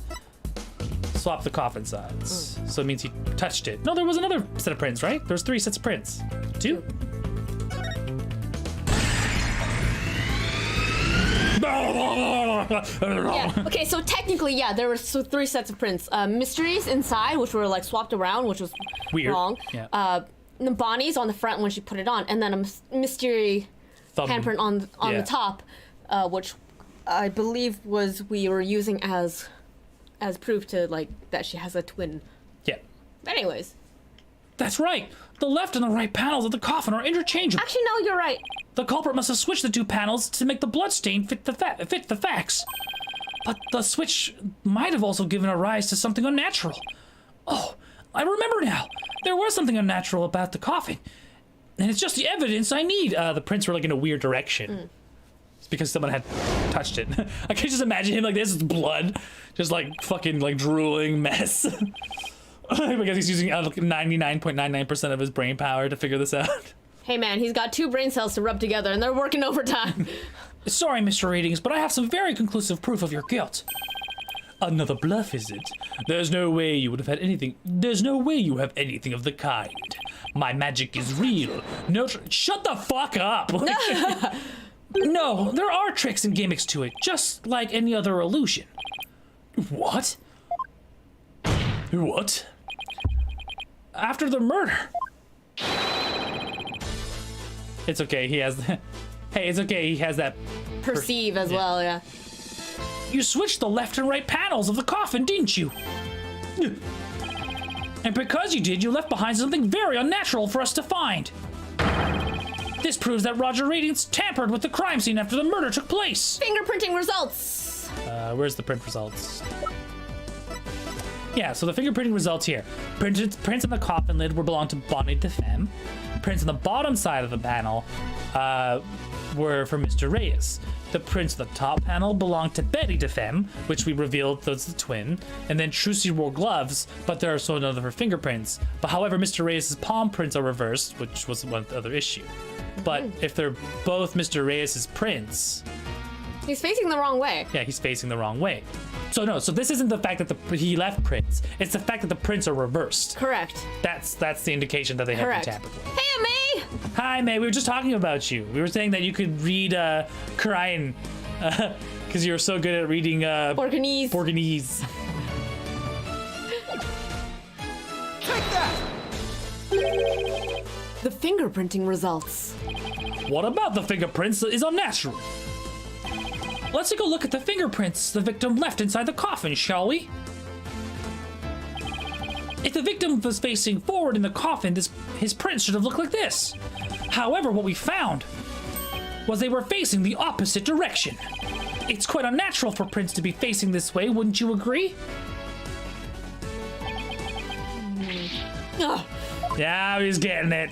swapped the coffin sides. So it means he touched it. No, there was another set of prints, right? There's 3 sets of prints. 2? Yeah. Okay, so technically, yeah, there were 3 sets of prints. Mysteries inside, which were like swapped around, which was Weird. wrong. Yeah. The Bonnie's on the front when she put it on, and then a mystery Thumb. handprint on Yeah. the top, which I believe we were using as proof to like that she has a twin. Yeah. Anyways, That's right. The left and the right panels of the coffin are interchangeable. actually, no, you're right. The culprit must have switched the 2 panels to make the blood stain fit the facts. But the switch might have also given a rise to something unnatural. Oh, I remember now. There was something unnatural about the coffin. And it's just the evidence I need. The prints were like in a weird direction. It's because someone had touched it. I can just imagine him like this with blood. Just like fucking like drooling mess. Because he's using 99.99% of his brain power to figure this out. Hey man, he's got 2 brain cells to rub together, and they're working overtime. Sorry, Mr. Ratings, but I have some very conclusive proof of your guilt. Another bluff, is it? There's no way you would have had anything. There's no way you have anything of the kind. My magic is real. No, shut the fuck up. No, there are tricks and gimmicks to it, just like any other illusion. What? What? After the murder. It's okay. He has. Hey, it's okay. He has that. Perceive as well, yeah. You switched the left and right panels of the coffin, didn't you? And because you did, you left behind something very unnatural for us to find. This proves that Roger Ratings tampered with the crime scene after the murder took place. Fingerprinting results. Where's the print results? Yeah, so the fingerprinting results here. Prints on the coffin lid were belonged to Bonnie DeFemme. Prints on the bottom side of the panel were for Mr. Reyes. The prints on the top panel belonged to Betty DeFemme, which we revealed was the twin. And then Trucy wore gloves, but there are so none of her fingerprints. But however, Mr. Reyes' palm prints are reversed, which was one other issue. But if they're both Mr. Reyes' prints, He's facing the wrong way. yeah, he's facing the wrong way. So no, so this isn't the fact that he left prints. It's the fact that the prints are reversed. Correct. That's the indication that they have been Correct. tampered with. Hey, May! Hi, May. We were just talking about you. We were saying that you could read Korean because you're so good at reading Portuguese. Portuguese. Take that! The fingerprinting results. What about the fingerprints is unnatural? Let's take a look at the fingerprints the victim left inside the coffin, shall we? If the victim was facing forward in the coffin, his prints should have looked like this. However, what we found was they were facing the opposite direction. It's quite unnatural for prints to be facing this way, wouldn't you agree? Ugh. Yeah, he's getting it.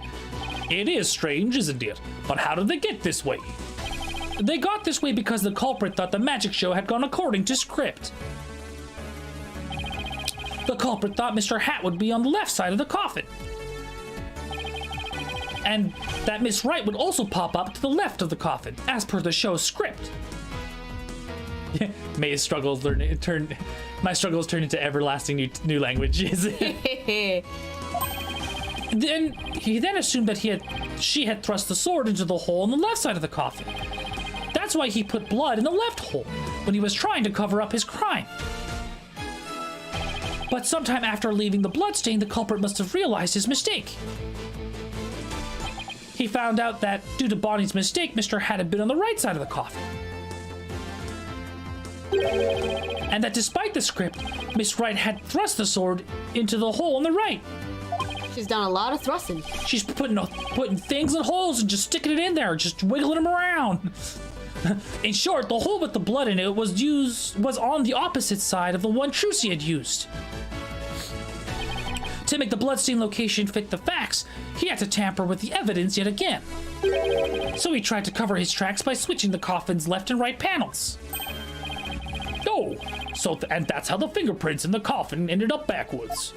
It is strange, isn't it? But how did they get this way? They got this way because the culprit thought the magic show had gone according to script. The culprit thought Mr. Hat would be on the left side of the coffin. And that Miss Wright would also pop up to the left of the coffin, as per the show's script. May's struggles my struggles turned into everlasting new languages. Then he assumed that she had thrust the sword into the hole on the left side of the coffin. That's That's why he put blood in the left hole when he was trying to cover up his crime. But sometime after leaving the bloodstain, the culprit must have realized his mistake. He found out that, due to Bonnie's mistake, Mr. Hat had been on the right side of the coffin. And that despite the script, Miss Wright had thrust the sword into the hole on the right. She's done a lot of thrusting. She's putting things in holes and just sticking it in there, just wiggling them around. In short, the hole with the blood in it was on the opposite side of the one Trucy had used. To make the bloodstain location fit the facts, he had to tamper with the evidence yet again. So he tried to cover his tracks by switching the coffin's left and right panels. Oh, and that's how the fingerprints in the coffin ended up backwards.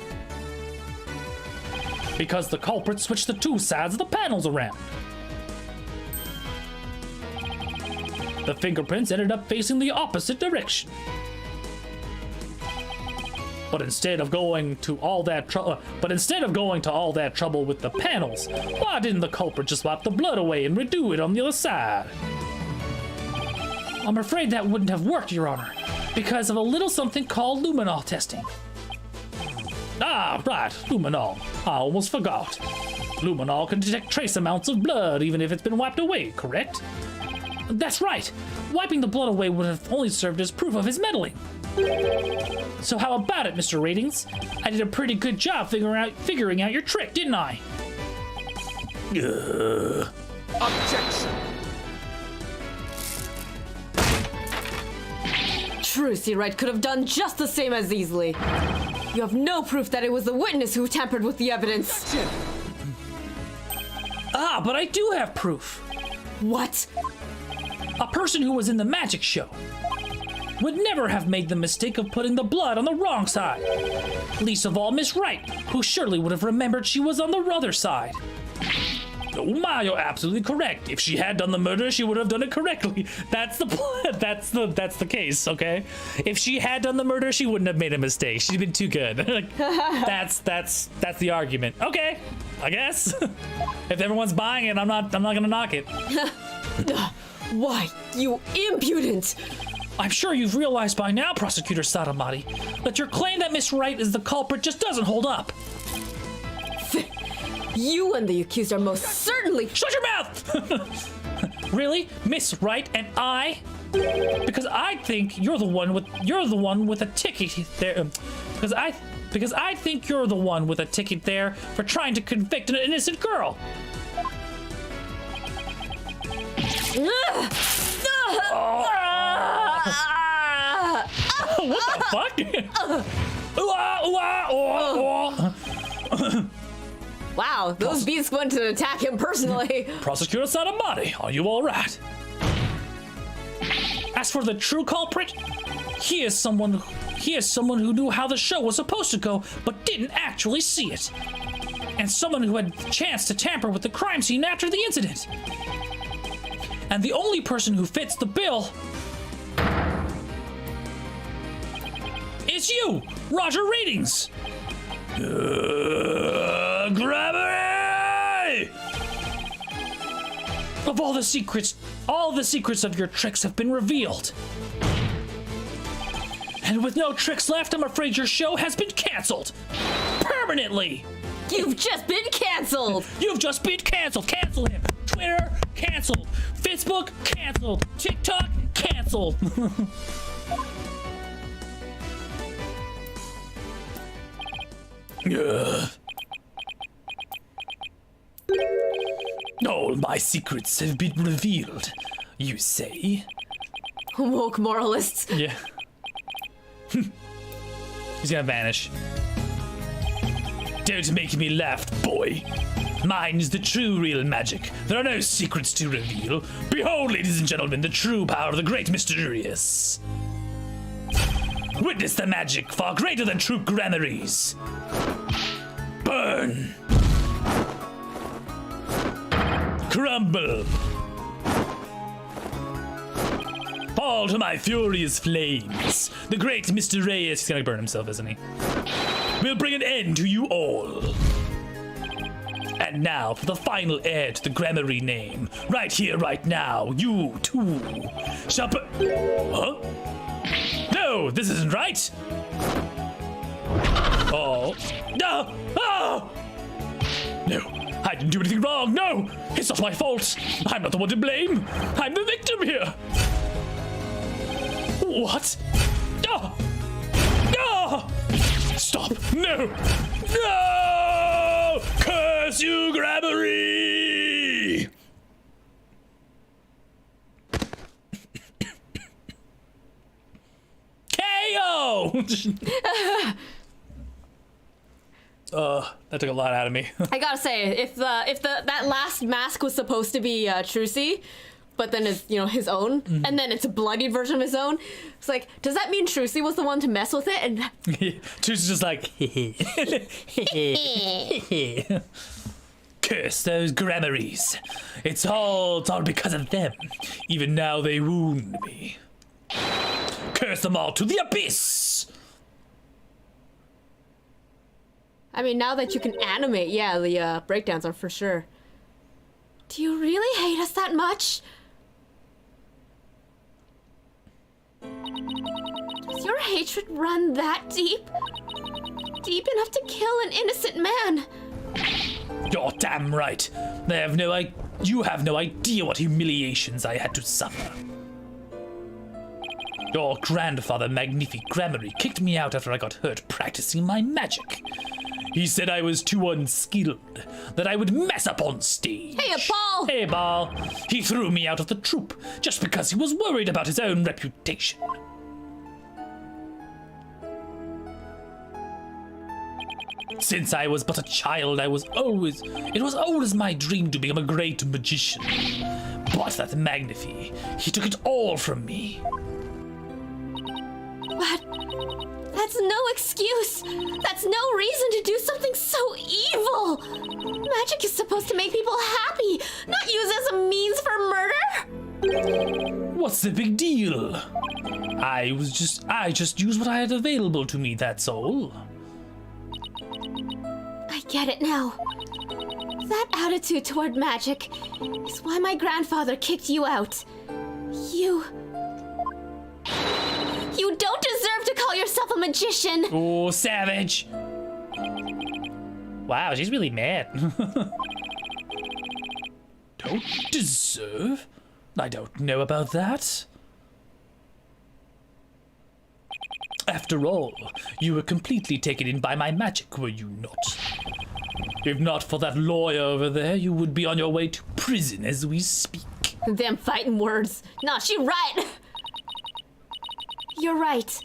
Because the culprit switched the two sides of the panels around. The fingerprints ended up facing the opposite direction. But instead of going to all that trouble with the panels, why didn't the culprit just wipe the blood away and redo it on the other side? I'm afraid that wouldn't have worked, Your Honor, because of a little something called luminol testing. Ah, right, luminol. I almost forgot. Luminol can detect trace amounts of blood even if it's been wiped away, correct? That's right. Wiping the blood away would have only served as proof of his meddling. So how about it, Mr. Ratings? I did a pretty good job figuring out your trick, didn't I? Objection. Trucy Wright could have done just the same as easily. You have no proof that it was the witness who tampered with the evidence. Ah, but I do have proof. What? A person who was in the magic show would never have made the mistake of putting the blood on the wrong side. Least of all Miss Wright, who surely would have remembered she was on the other side. Oh my, you're absolutely correct. If she had done the murder, she would have done it correctly. That's the case, okay? If she had done the murder, she wouldn't have made a mistake. She's been too good. That's the argument. Okay, I guess. If everyone's buying it, I'm not gonna knock it. Why, you impudent! I'm sure you've realized by now, Prosecutor Saramati, that your claim that Miss Wright is the culprit just doesn't hold up. You and the accused are most certainly— Shut your mouth! Really? Miss Wright and I? Because I think you're the one with a ticket there. Because I think you're the one with a ticket there for trying to convict an innocent girl. What the fuck? Wow, those beasts went to attack him personally. Prosecutor Saramati, are you all right? As for the true culprit, he is someone who knew how the show was supposed to go, but didn't actually see it. And someone who had the chance to tamper with the crime scene after the incident. And the only person who fits the bill is you, Roger Ratings. Gravity! Of all the secrets of your tricks have been revealed. And with no tricks left, I'm afraid your show has been canceled. Permanently! You've just been canceled! You've just been canceled! Cancel him! Twitter, canceled! Facebook, canceled! TikTok, canceled! All my secrets have been revealed, you say? Woke moralists. Yeah. He's gonna vanish. Don't make me laugh, boy. Mine is the true real magic. There are no secrets to reveal. Behold, ladies and gentlemen, the true power of the great mysterious. Witness the magic far greater than true granaries. Burn. Crumble. Fall to my furious flames. The great Mr. Reyes, he's gonna burn himself, isn't he? Will bring an end to you all. And And now for the final heir to the Grammary name. Right here, right now, you too. Huh? No, this isn't right. Oh. No! Oh! No, I didn't do anything wrong. No, it's not my fault. I'm not the one to blame. I'm the victim here. What? No! No! Stop! No! No! Curse you, Grammary! KO! That took a lot out of me. I gotta say, if that last mask was supposed to be Trucy, but then it's his own, and then it's a bloodied version of his own, it's like, does that mean Trucy was the one to mess with it? And Trucy's just like, curse those Grammaries. It's all because of them. Even now they wound me. Curse them all to the abyss. I mean, now that you can animate, yeah, the breakdowns are for sure. Do you really hate us that much? Does your hatred run that deep? Deep enough to kill an innocent man? You're damn right. You have no idea what humiliations I had to suffer. Your grandfather, Magnific Grammary, kicked me out after I got hurt practicing my magic. He said I was too unskilled, that I would mess up on stage. Hey, Ball! Hey, Ball. He threw me out of the troupe just because he was worried about his own reputation. Since I was but a child, it was always my dream to become a great magician. But that Magnifi, he took it all from me. But that's no excuse. That's no reason to do something so evil. Magic is supposed to make people happy, not used as a means for murder. What's the big deal? I just used what I had available to me, that's all. I get it now. That attitude toward magic is why my grandfather kicked you out. You don't deserve to call yourself a magician! Oh, savage! Wow, she's really mad. Don't deserve? I don't know about that. After all, you were completely taken in by my magic, were you not? If not for that lawyer over there, you would be on your way to prison as we speak. Them fighting words. Nah, she right! You're right.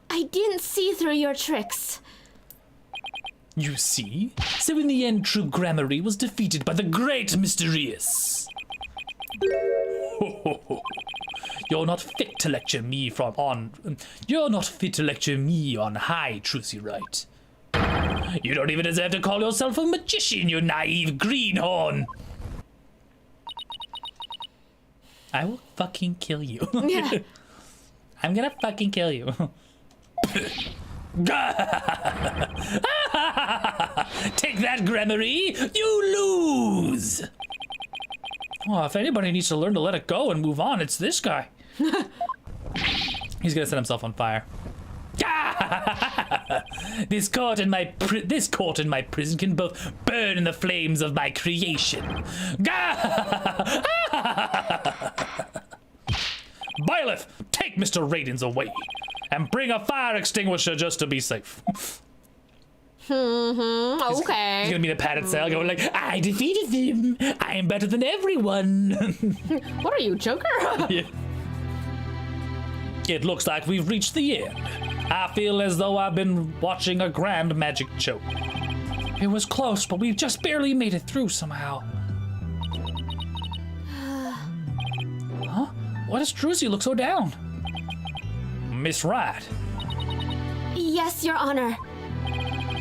I didn't see through your tricks. You see? So in the end, true Grammary was defeated by the great Mysterious. You're not fit to lecture me You're not fit to lecture me on high, Trucy, right? You don't even deserve to call yourself a magician, you naive greenhorn. I will fucking kill you. Yeah. I'm gonna fucking kill you. Take that, Grammary! You lose! Oh, if anybody needs to learn to let it go and move on, it's this guy. He's gonna set himself on fire. This court and my prison can both burn in the flames of my creation. Byleth, take Mr. Radins away and bring a fire extinguisher just to be safe. Okay. He's gonna be in a padded cell going like, I defeated them. I am better than everyone. What are you, Joker? Yeah. It looks like we've reached the end. I feel as though I've been watching a grand magic show. It was close, but we just barely made it through somehow. Huh? Why does Trucy look so down? Miss Wright. Yes, Your Honor.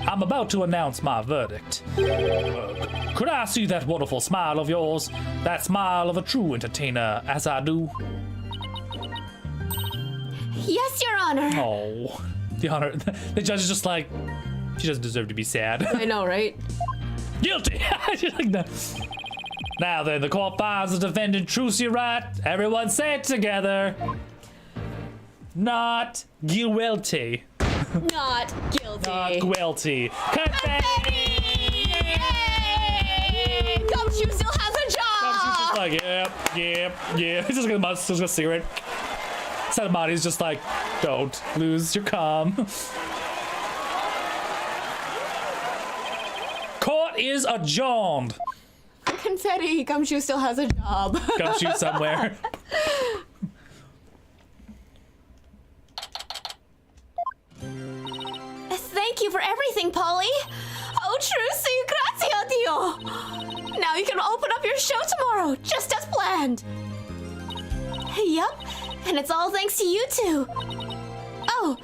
I'm about to announce my verdict. Could I see that wonderful smile of yours? That smile of a true entertainer, as I do? Yes, Your Honor. Oh, the judge is just like, she doesn't deserve to be sad. I know, right? Guilty. She's like, no. Now then, the court finds the defendant Trucy right. Everyone say it together. Not guilty. Not guilty. Not guilty. Confetti! Yay! Gumshoe still has a job! She's just like, yep. He's just gonna a cigarette. Sadamati's just like, don't lose your calm. Court is adjourned. Confetti, Gumshoe still has a job. Gumshoe somewhere. Thank you for everything, Polly. Oh, Trucy, grazie, Dio. Now you can open up your show tomorrow, just as planned. Yup, and it's all thanks to you two. Oh,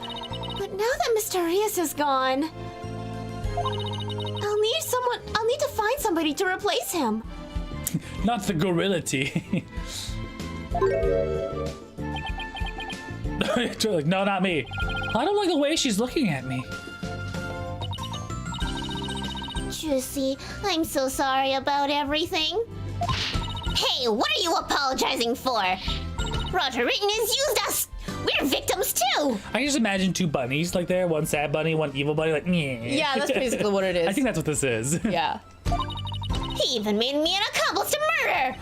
but now that Mr. Rios is gone, I'll need to find somebody to replace him. Not the gorility. Like, no, not me. I don't like the way she's looking at me. Trucy, I'm so sorry about everything. Hey, what are you apologizing for? Roger Written has used us. We're victims too. I just imagine two bunnies like there, one sad bunny, one evil bunny, like Yeah, that's basically what it is. I think that's what this is. Yeah. He even made me an accomplice to murder.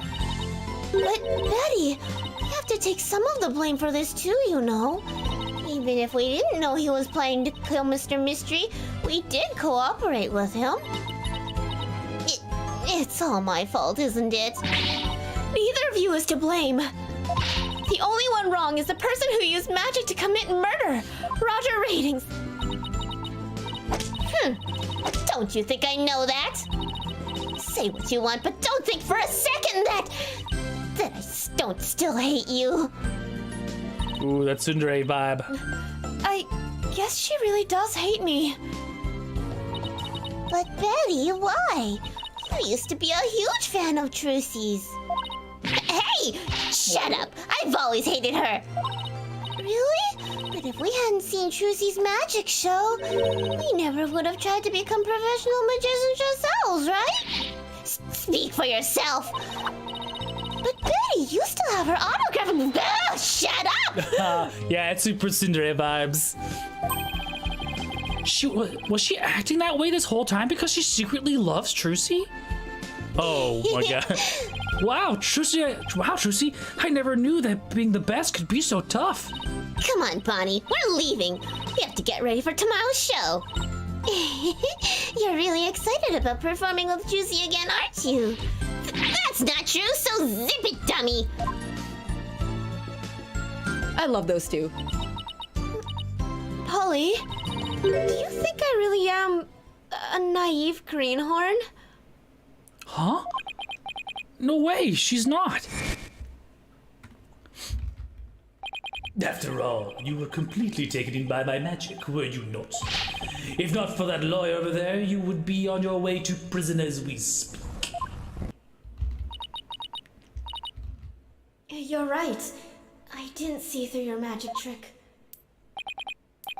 But Betty, we have to take some of the blame for this too, you know. Even if we didn't know he was planning to kill Mr. Mystery, we did cooperate with him. It's all my fault, isn't it? Neither of you is to blame. The only one wrong is the person who used magic to commit murder, Roger Ratings. Don't you think I know that? Say what you want, but don't think for a second that I don't still hate you. Ooh, that tsundere vibe. I guess she really does hate me. But Betty, why? You used to be a huge fan of Trucy's. Hey! Shut up! I've always hated her! Really? But if we hadn't seen Trucy's magic show, we never would have tried to become professional magicians ourselves, right? Speak for yourself! But Betty, you still have her autograph. Ugh, shut up! Yeah, it's super tsundere vibes. Was she acting that way this whole time because she secretly loves Trucy? Oh my god. Wow, Trucy, I never knew that being the best could be so tough. Come on, Bonnie, we're leaving. We have to get ready for tomorrow's show. You're really excited about performing with Trucy again, aren't you? That's not true, so zip it, dummy. I love those two. Polly, do you think I really am a naive greenhorn? Huh? No way, she's not. After all, you were completely taken in by my magic, were you not? If not for that lawyer over there, you would be on your way to prison as we speak. You're right. I didn't see through your magic trick.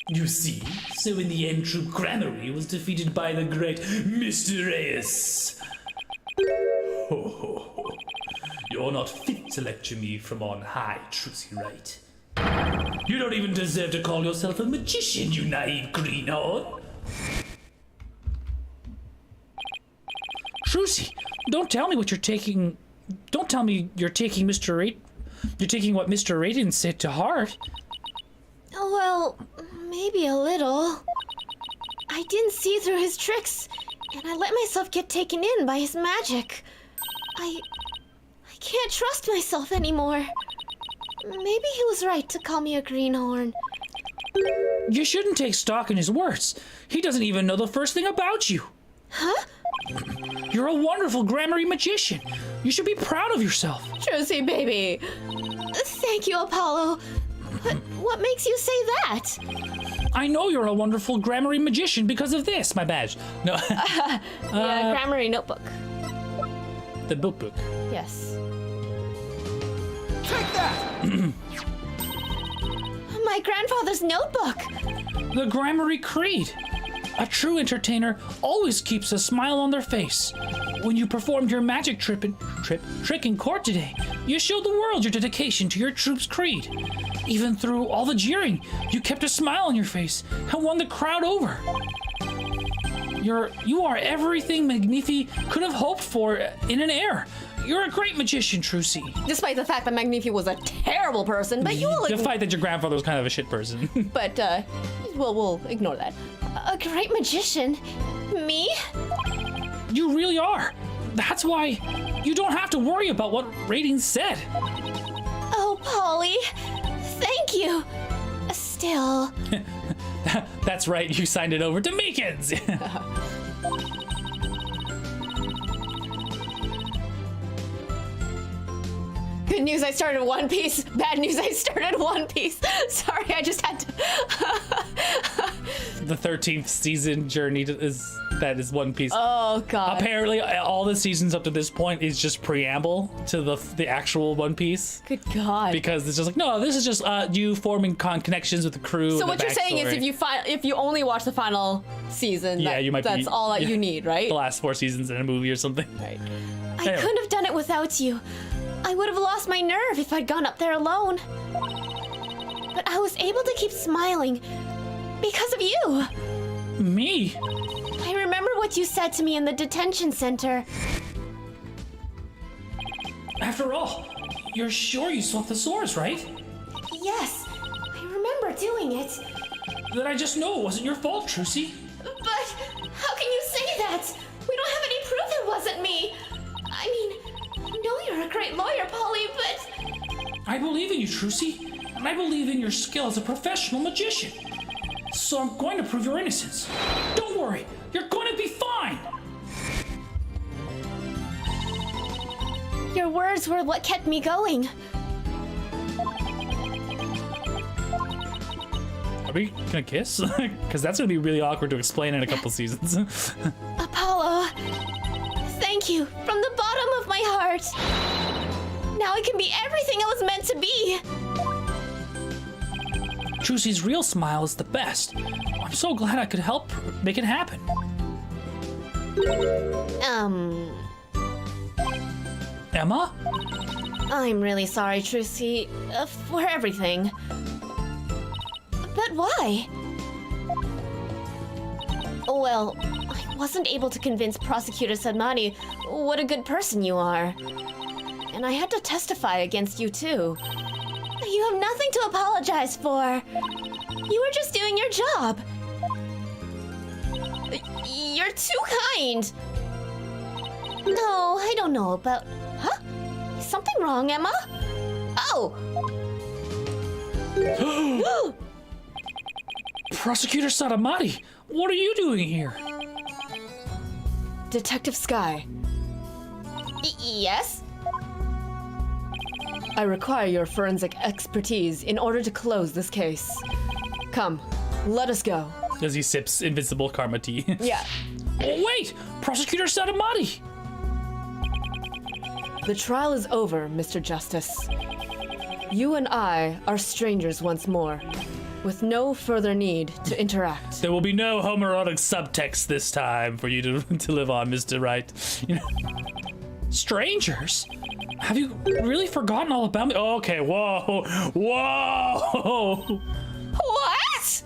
You see? So in the end, true gramarye was defeated by the great Mr. Reyes. Ho, ho, ho. You're not fit to lecture me from on high, Trucy, right? You don't even deserve to call yourself a magician, you naive greenhorn. Trucy, don't tell me what you're taking. Don't tell me you're taking Mr. You're taking what Mr. Raiden said to heart. Well, maybe a little. I didn't see through his tricks, and I let myself get taken in by his magic. I can't trust myself anymore. Maybe he was right to call me a greenhorn. You shouldn't take stock in his words. He doesn't even know the first thing about you. Huh? You're a wonderful gramarye magician. You should be proud of yourself. Trucy, baby. Thank you, Apollo. But what makes you say that? I know you're a wonderful gramarye magician because of this, my badge. No. Yeah, gramarye notebook. The book. Yes. Take that! My grandfather's notebook. The gramarye creed. A true entertainer always keeps a smile on their face. When you performed your magic trick in court today, you showed the world your dedication to your troop's creed. Even through all the jeering, you kept a smile on your face and won the crowd over. You are everything Magnifi could have hoped for in an heir. You're a great magician, Trucy. Despite the fact that Magnifi was a terrible person, but you will... Despite that your grandfather was kind of a shit person. But, we'll ignore that. A great magician? Me? You really are. That's why you don't have to worry about what ratings said. Oh, Polly. Thank you. Still. That's right, you signed it over to Meekins. Good news, I started One Piece. Bad news, I started One Piece. Sorry, I just had to... The 13th season journey is One Piece. Oh, God. Apparently, all the seasons up to this point is just preamble to the actual One Piece. Good God. Because it's just like, no, this is just you forming connections with the crew. So what you're saying is if you only watch the final season, that's all that you need, right? The last 4 seasons in a movie or something. Right. I couldn't have done it without you. I would have lost my nerve if I'd gone up there alone. But I was able to keep smiling because of you. Me? I remember what you said to me in the detention center. After all, you're sure you saw Thesaurus, right? Yes, I remember doing it. Then I just know it wasn't your fault, Trucy. But how can you say that? We don't have any proof it wasn't me. I mean, I know you're a great lawyer, Polly, but... I believe in you, Trucy, and I believe in your skill as a professional magician. So I'm going to prove your innocence. Don't worry, you're going to be fine. Your words were what kept me going. Are we gonna kiss? Because that's gonna be really awkward to explain in a couple seasons. Apollo, thank you from the bottom of my heart. Now I can be everything I was meant to be. Trucy's real smile is the best. I'm so glad I could help make it happen. Emma? I'm really sorry, Trucy, for everything. But why? Well, I wasn't able to convince Prosecutor Sadmani what a good person you are. And I had to testify against you, too. You have nothing to apologize for. You were just doing your job. You're too kind. No, I don't know about... Huh? Is something wrong, Emma? Oh! Prosecutor Sadamati, what are you doing here? Detective Sky, Yes? I require your forensic expertise in order to close this case. Come, let us go. As he sips invincible karma tea. Yeah. Oh, wait! Prosecutor Sadamati! The trial is over, Mr. Justice. You and I are strangers once more, with no further need to interact. There will be no homoerotic subtext this time for you to live on, Mr. Wright. You know, strangers? Have you really forgotten all about me? Oh, okay, whoa, whoa! What?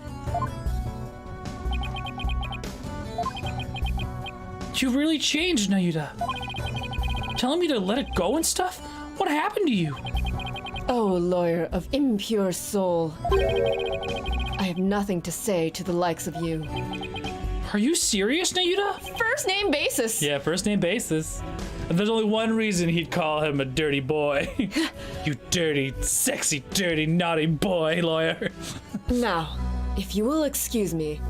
You really changed, Nayuta. Telling me to let it go and stuff? What happened to you? Oh, lawyer of impure soul. I have nothing to say to the likes of you. Are you serious, Nayuta? First name basis. Yeah, first name basis. And there's only one reason he'd call him a dirty boy. You dirty, sexy, dirty, naughty boy, lawyer. Now, if you will excuse me.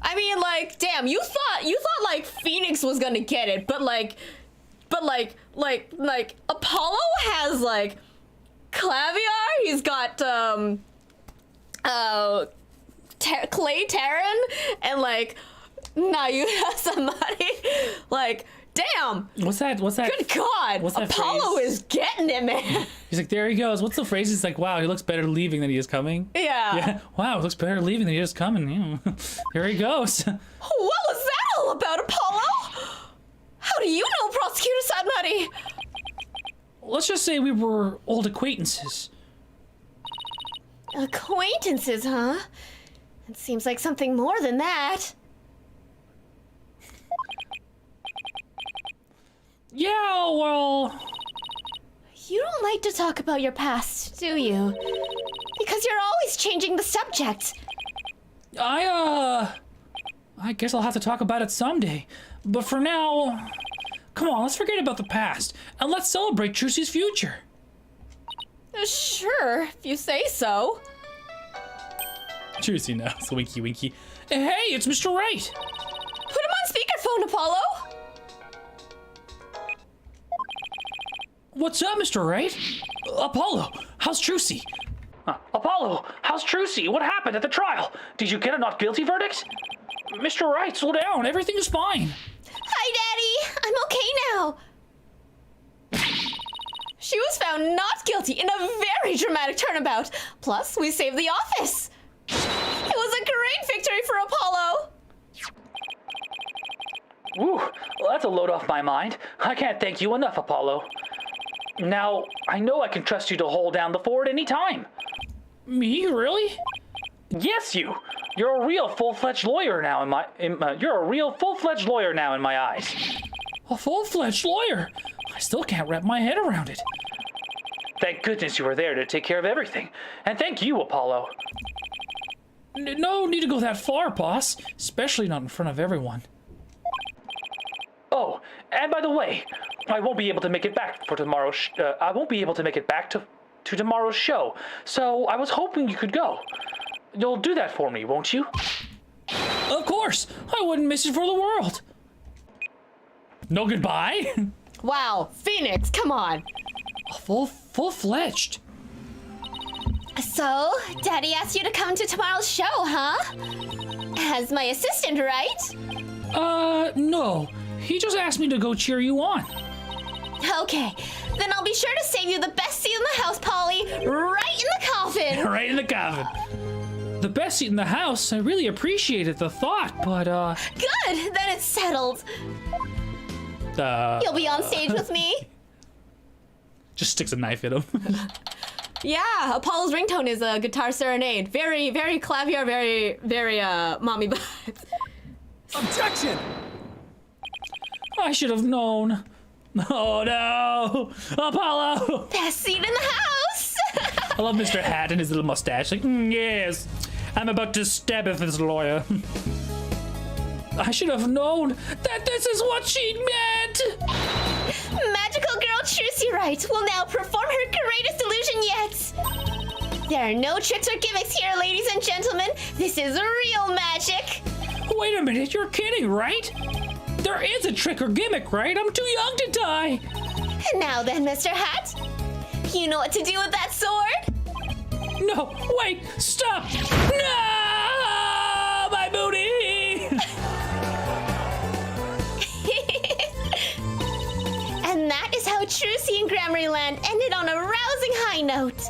I mean, like, damn, you thought like Phoenix was gonna get it, but like Apollo has like Claviar. He's got Clay Terran and like Nayuta Samadi. Like, Damn! What's that? Good God! What's that Apollo phrase? is getting it, man. He's like, there he goes. What's the phrase? He's like, wow, he looks better leaving than he is coming. Yeah. Yeah. Wow, he looks better leaving than he is coming. Yeah. Here he goes. What was that all about, Apollo? How do you know Prosecutor Sadmati? Let's just say we were old acquaintances. Acquaintances, huh? It seems like something more than that. Yeah, well... You don't like to talk about your past, do you? Because you're always changing the subject. I guess I'll have to talk about it someday. But for now, come on, let's forget about the past, and let's celebrate Trucy's future. Sure, if you say so. Trucy knows, winky winky. Hey, it's Mr. Wright. Put him on speakerphone, Apollo. What's up, Mr. Wright? Apollo, how's Trucy? Apollo, how's Trucy? What happened at the trial? Did you get a not guilty verdict? Mr. Wright, slow down. Everything is fine. Hi, Daddy. I'm okay now. She was found not guilty in a very dramatic turnabout. Plus, we saved the office. It was a great victory for Apollo. Ooh, well, that's a load off my mind. I can't thank you enough, Apollo. Now, I know I can trust you to hold down the fort any time. Me, really? Yes, you. You're a real full-fledged lawyer now you're a real full-fledged lawyer now in my eyes. A full-fledged lawyer? I still can't wrap my head around it. Thank goodness you were there to take care of everything. And thank you, Apollo. No need to go that far, boss. Especially not in front of everyone. Oh, and by the way, I won't be able to make it back for tomorrow's. I won't be able to make it back to tomorrow's show. So I was hoping you could go. You'll do that for me, won't you? Of course. I wouldn't miss it for the world. No goodbye. Wow, Phoenix, come on. Full-fledged. So, Daddy asked you to come to tomorrow's show, huh? As my assistant, right? No. He just asked me to go cheer you on. Okay, then I'll be sure to save you the best seat in the house, Polly, right in the coffin. Right in the coffin. The best seat in the house. I really appreciated the thought, but, Good, then it's settled. You'll be on stage with me. Just sticks a knife in him. Yeah, Apollo's ringtone is a guitar serenade. Very, very clavier, very, mommy vibes. Objection! I should have known. Oh no! Apollo! Best seat in the house. I love Mr. Hat and his little mustache. Like, yes, I'm about to stab this lawyer. I should have known that this is what she meant! Magical girl Trucy Wright will now perform her greatest illusion yet. There are no tricks or gimmicks here, ladies and gentlemen. This is real magic. Wait a minute, you're kidding, right? There is a trick or gimmick, right? I'm too young to die. Now then, Mr. Hat, you know what to do with that sword? No, wait, stop! No, my booty! And that is how Trucy and Grammarlyland ended on a rousing high note.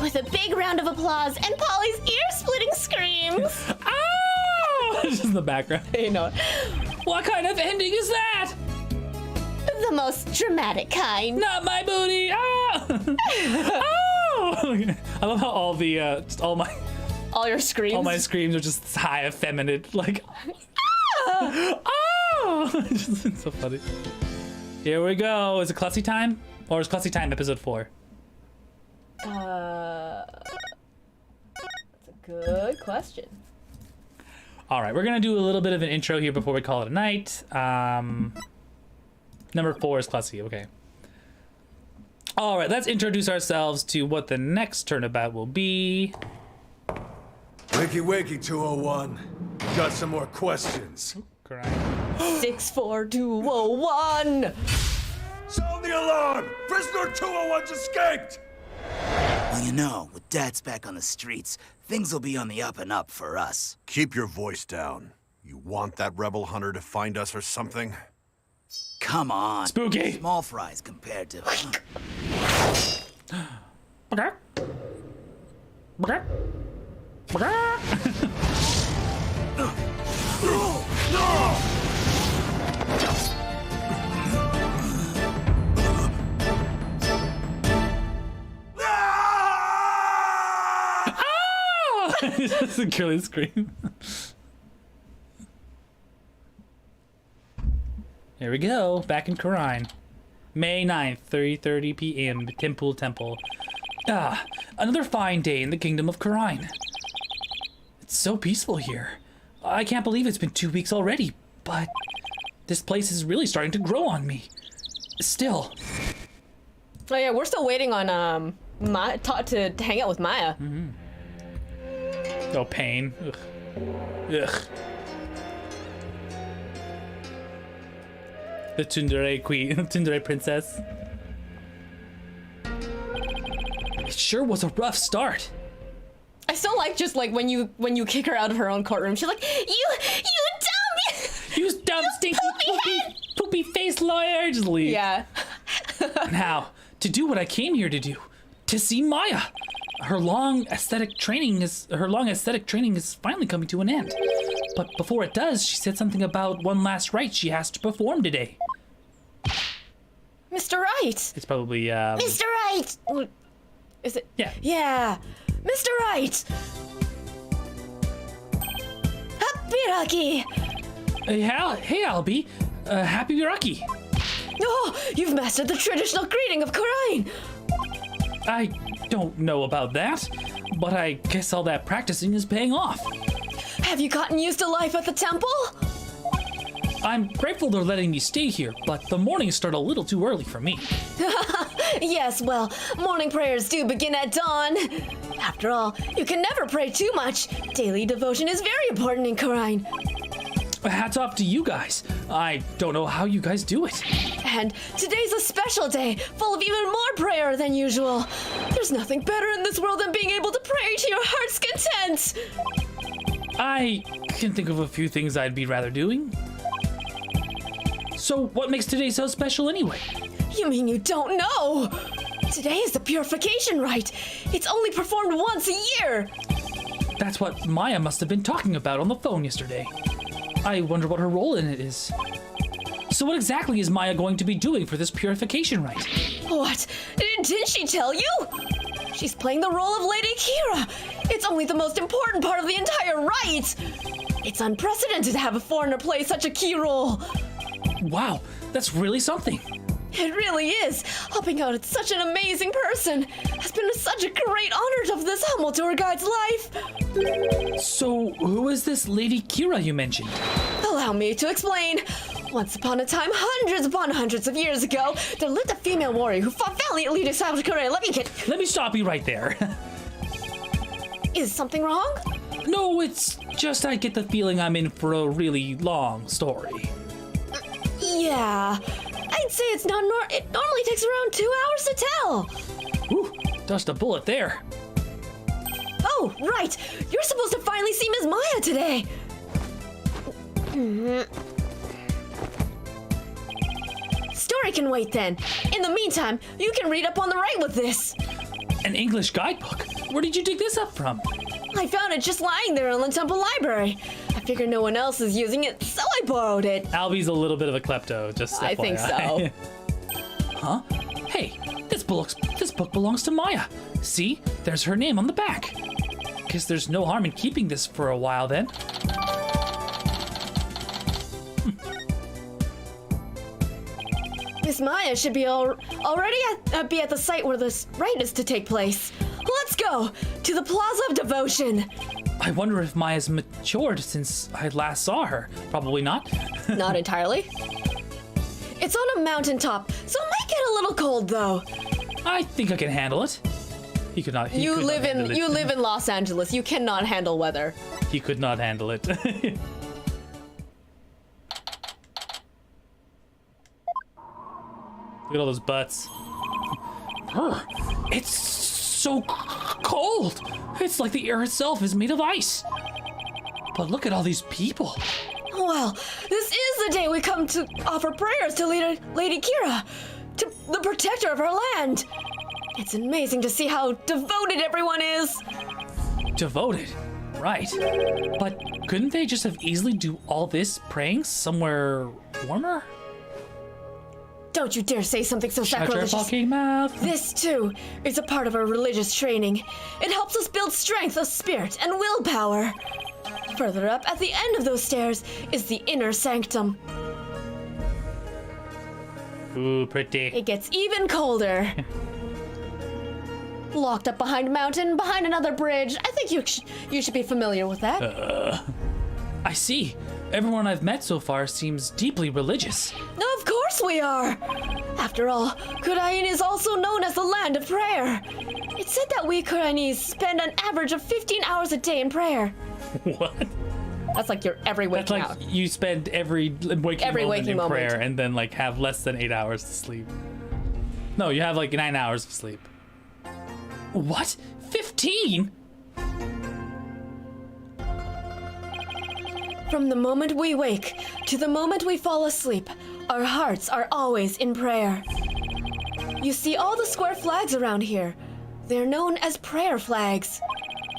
With a big round of applause and Polly's ear-splitting screams. Ah! Just in the background. You know. What kind of ending is that? The most dramatic kind. Not my booty! Ah! Oh! I love how all All your screams. all my screams are just high effeminate, like. Oh! It's so funny. Here we go. Is it Clussy time? Or is Clussy time episode 4? That's a good question. All right, we're gonna do a little bit of an intro here before we call it a night. Number 4 is Clussy, okay. All right, let's introduce ourselves to what the next turnabout will be. Wakey, wakey, 201. Got some more questions. Correct. 64201. Sound the alarm! Prisoner 201's escaped! Well, you know, with Dad's back on the streets, things will be on the up and up for us. Keep your voice down. You want that rebel hunter to find us or something? Come on. Spooky. Small fries compared to... Okay. Okay. Okay. Just a killing scream. There we go. Back in Karine. May 9th, 3:30 p.m. Temple. Ah, another fine day in the kingdom of Karine. It's so peaceful here. I can't believe it's been 2 weeks already, but this place is really starting to grow on me. Still. Oh yeah, we're still waiting on Maya to hang out with Maya. Mm-hmm. Oh, pain. Ugh. Ugh. The Tsundere queen, Tsundere princess. It sure was a rough start. I still like just like when you kick her out of her own courtroom. She's like, you dumb, You dumb, stinky, poopy face lawyer. Just leave. yeah. Now, to do what I came here to do, to see Maya. Her long aesthetic training is finally coming to an end. But before it does, she said something about one last rite she has to perform today. Mr. Right! It's probably Mr. Right! Is it? yeah. Yeah, Mr. Right! Happy Hey Albie, happy Rocky. Oh, you've mastered the traditional greeting of Karine! I don't know about that, but I guess all that practicing is paying off. Have you gotten used to life at the temple? I'm grateful they're letting me stay here, but the mornings start a little too early for me. Yes, well, morning prayers do begin at dawn. After all, you can never pray too much. Daily devotion is very important in Karine. Hats off to you guys. I don't know how you guys do it. And today's a special day, full of even more prayer than usual. There's nothing better in this world than being able to pray to your heart's content. I can think of a few things I'd be rather doing. So what makes today so special anyway? You mean you don't know? Today is the purification rite. It's only performed once a year. That's what Maya must have been talking about on the phone yesterday. I wonder what her role in it is. So what exactly is Maya going to be doing for this purification rite? What? Didn't she tell you? She's playing the role of Lady Kira. It's only the most important part of the entire rite. It's unprecedented to have a foreigner play such a key role. Wow, that's really something. It really is. Helping out such an amazing person has been such a great honor of this humble tour guide's life. So who is this Lady Kira you mentioned? Allow me to explain. Once upon a time, hundreds upon hundreds of years ago, there lived a female warrior who fought valiantly to establish Korea. Let me stop you right there. Is something wrong? No, it's just I get the feeling I'm in for a really long story. Yeah, I'd say it normally takes around 2 hours to tell. Ooh, dodged a bullet there. Oh, right. You're supposed to finally see Ms. Maya today. Story can wait then. In the meantime, you can read up on the right with this. An English guidebook? Where did you dig this up from? I found it just lying there in the temple library. I figured no one else is using it, so I borrowed it. Albie's a little bit of a klepto, just I think FYI. so. Huh? Hey, this book belongs to Maya. See? There's her name on the back. Guess there's no harm in keeping this for a while then. Miss Maya should be already be at the site where this rite is to take place. Let's go to the Plaza of Devotion. I wonder if Maya's matured since I last saw her. Probably not. Not entirely. It's on a mountaintop, so it might get a little cold though. I think I can handle it. He could not. You could not handle it. live in Los Angeles. You cannot handle weather. He could not handle it. Look at all those butts. It's so cold. It's like the air itself is made of ice. But look at all these people. Well, this is the day we come to offer prayers to Lady Kira, to the protector of our land. It's amazing to see how devoted everyone is. Devoted, right. But couldn't they just have easily do all this praying somewhere warmer? Don't you dare say something so Shut your sacrilegious. fucking mouth. This, too, is a part of our religious training. It helps us build strength of spirit and willpower. Further up, at the end of those stairs, is the inner sanctum. Ooh, pretty. It gets even colder. Locked up behind a mountain, behind another bridge. I think you should be familiar with that. I see. Everyone I've met so far seems deeply religious. Of course we are! After all, Kurain is also known as the land of prayer. It's said that we Kurainese spend an average of 15 hours a day in prayer. What? That's like your every That's waking like hour. you spend every waking moment in moment. prayer and then like have less than 8 hours to sleep. No, you have like 9 hours of sleep. What? 15? From the moment we wake to the moment we fall asleep, our hearts are always in prayer. You see all the square flags around here. They're known as prayer flags.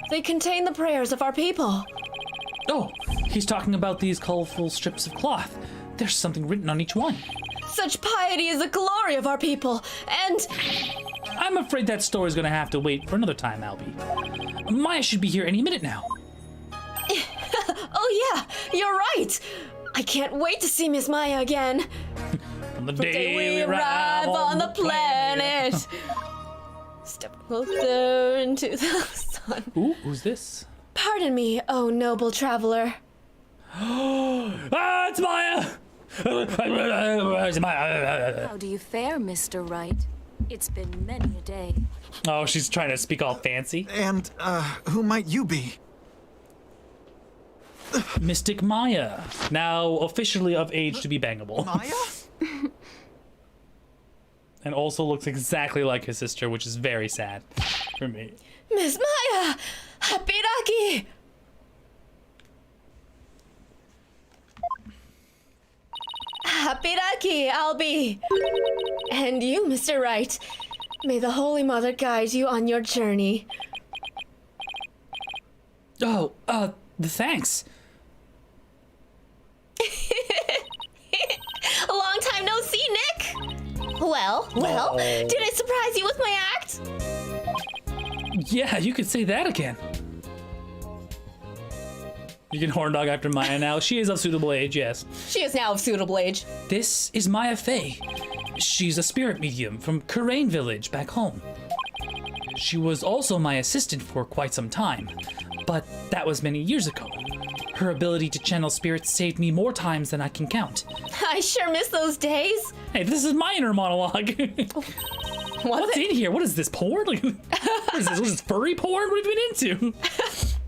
They contain the prayers of our people. Oh, he's talking about these colorful strips of cloth. There's something written on each one. Such piety is the glory of our people, and I'm afraid that story's gonna have to wait for another time, Albie. Maya should be here any minute now. oh yeah, you're right. I can't wait to see Miss Maya again. From the The day we arrive on the planet. Step closer into the sun. Ooh, who's this? Pardon me, oh noble traveler. Ah, it's Maya! It's Maya. How do you fare, Mr. Wright? It's been many a day. Oh, she's trying to speak all fancy. And, who might you be? Mystic Maya, now officially of age to be bangable. Maya? And also looks exactly like his sister, which is very sad for me. Miss Maya! Happy Raki! Happy Raki, Albie! And you, Mr. Wright. May the Holy Mother guide you on your journey. Oh, thanks. A long time no see, Nick. Well, Oh. did I surprise you with my act? Yeah, you could say that again. You can horn dog after Maya now. She is of suitable age, yes. She is now of suitable age. This is Maya Fey. She's a spirit medium from Kurain village back home. She was also my assistant for quite some time, but that was many years ago. Her ability to channel spirits saved me more times than I can count. I sure miss those days. Hey, this is my inner monologue. What's in here? What is this, porn? Like, what is this? What is this, furry porn? What have you been into?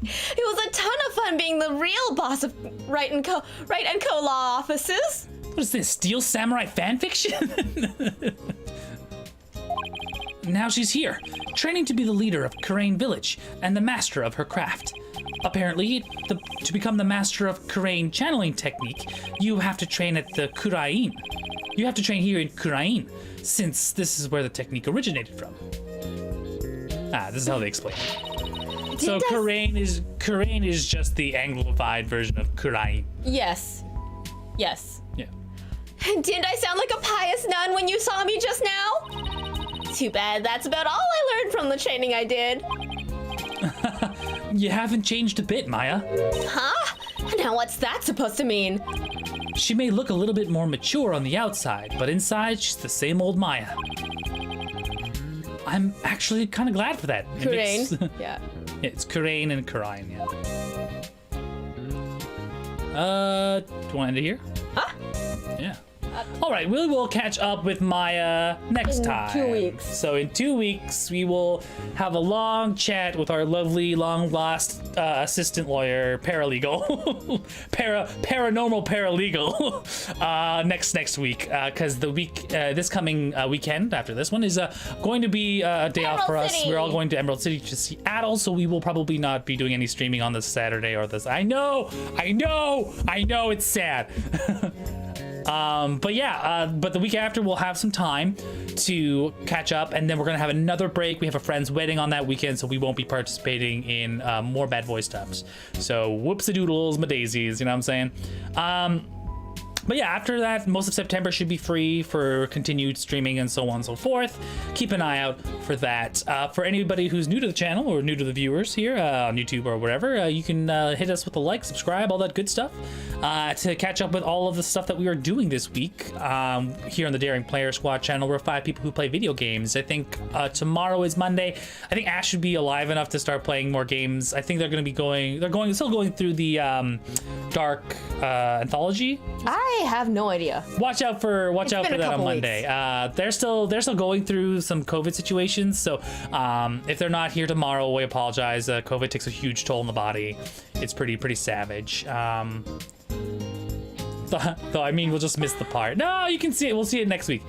It was a ton of fun being the real boss of Wright and Co. law offices. What is this, Steel Samurai fanfiction? Now she's here, training to be the leader of Kurain village and the master of her craft. Apparently, to become the master of Kurain channeling technique, you have to train at the Kurain. You have to train here in Kurain, since this is where the technique originated from. Ah, this is how they explain it. So Kurain is just the Anglified version of Kurain. Yes. Yes. Yeah. Didn't I sound like a pious nun when you saw me just now? Too bad that's about all I learned from the training I did. You haven't changed a bit, Maya. Huh? Now what's that supposed to mean? She may look a little bit more mature on the outside, but inside she's the same old Maya. I'm actually kind of glad for that. It makes- Kurain. Yeah. Yeah, it's Kurain and Kurain, yeah. Do you want to end it here? Huh? Yeah. All right, we will catch up with Maya next In time. 2 weeks. So in 2 weeks, we will have a long chat with our lovely, long-lost assistant lawyer, paralegal, paranormal paralegal, next week. Because this coming weekend after this one is going to be a day off for Emerald us. City. We're all going to Emerald City to Seattle, so we will probably not be doing any streaming on this Saturday or this. I know, it's sad. But yeah, but the week after we'll have some time to catch up, and then we're gonna have another break. We have a friend's wedding on that weekend, so we won't be participating in more bad voice dubs. So whoops-a-doodles, my daisies, you know what I'm saying? But yeah, after that, most of September should be free for continued streaming and so on and so forth. Keep an eye out for that. For anybody who's new to the channel or new to the viewers here on YouTube or wherever, you can hit us with a like, subscribe, all that good stuff to catch up with all of the stuff that we are doing this week here on the Daring Player Squad channel. We're 5 people who play video games. I think tomorrow is Monday. I think Ash should be alive enough to start playing more games. I think they're going to be still going through the Dark Anthology. I have no idea. Watch out for been a that on couple Monday. They're still going through some COVID situations, so if they're not here tomorrow, we apologize. COVID takes a huge toll on the body. It's pretty savage. Though I mean, we'll just miss the part. No, you can see it. We'll see it next week.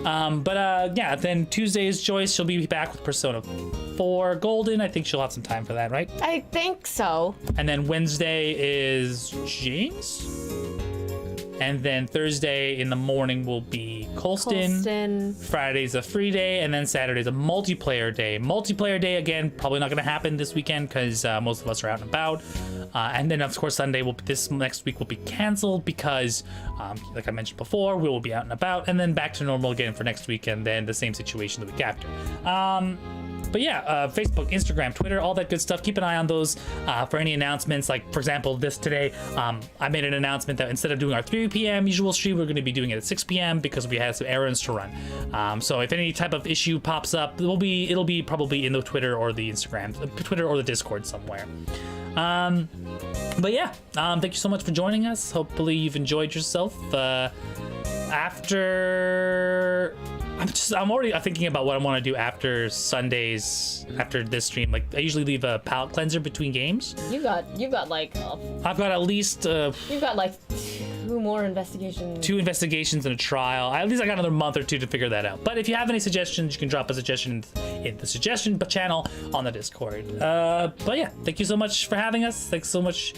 Yeah. Then Tuesday is Joyce. She'll be back with Persona 4 Golden. I think she'll have some time for that, right? I think so. And then Wednesday is James. And then Thursday in the morning will be Colston. Friday's a free day, and then Saturday's a multiplayer day. Multiplayer day, again, probably not going to happen this weekend because most of us are out and about. And then, of course, Sunday this next week will be canceled because, like I mentioned before, we will be out and about, and then back to normal again for next week, and then the same situation the week after. But yeah, Facebook, Instagram, Twitter, all that good stuff. Keep an eye on those for any announcements. Like, for example, today, I made an announcement that instead of doing our 3 p.m. usual stream, we're going to be doing it at 6 p.m. because we had some errands to run. So if any type of issue pops up, it'll be probably in the Twitter or the Instagram, Twitter or the Discord somewhere. But yeah, thank you so much for joining us. Hopefully you've enjoyed yourself. I'm already thinking about what I want to do after Sundays, after this stream. Like, I usually leave a palate cleanser between games. You've got like I've got at least you've got like 2 more investigations. 2 investigations and a trial. At least I got another month or 2 to figure that out. But if you have any suggestions, you can drop a suggestion in the suggestion channel on the Discord. But yeah, thank you so much for having us. Thanks so much.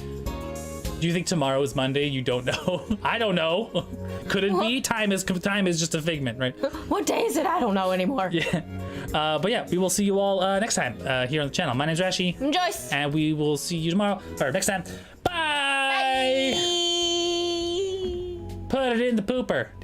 Do you think tomorrow is Monday? You don't know. I don't know. Could it be? Time is just a figment, right? What day is it? I don't know anymore. Yeah. But yeah, we will see you all next time here on the channel. My name's Rashi. I'm Joyce. And we will see you tomorrow, or next time. Bye! Put it in the pooper. Do it.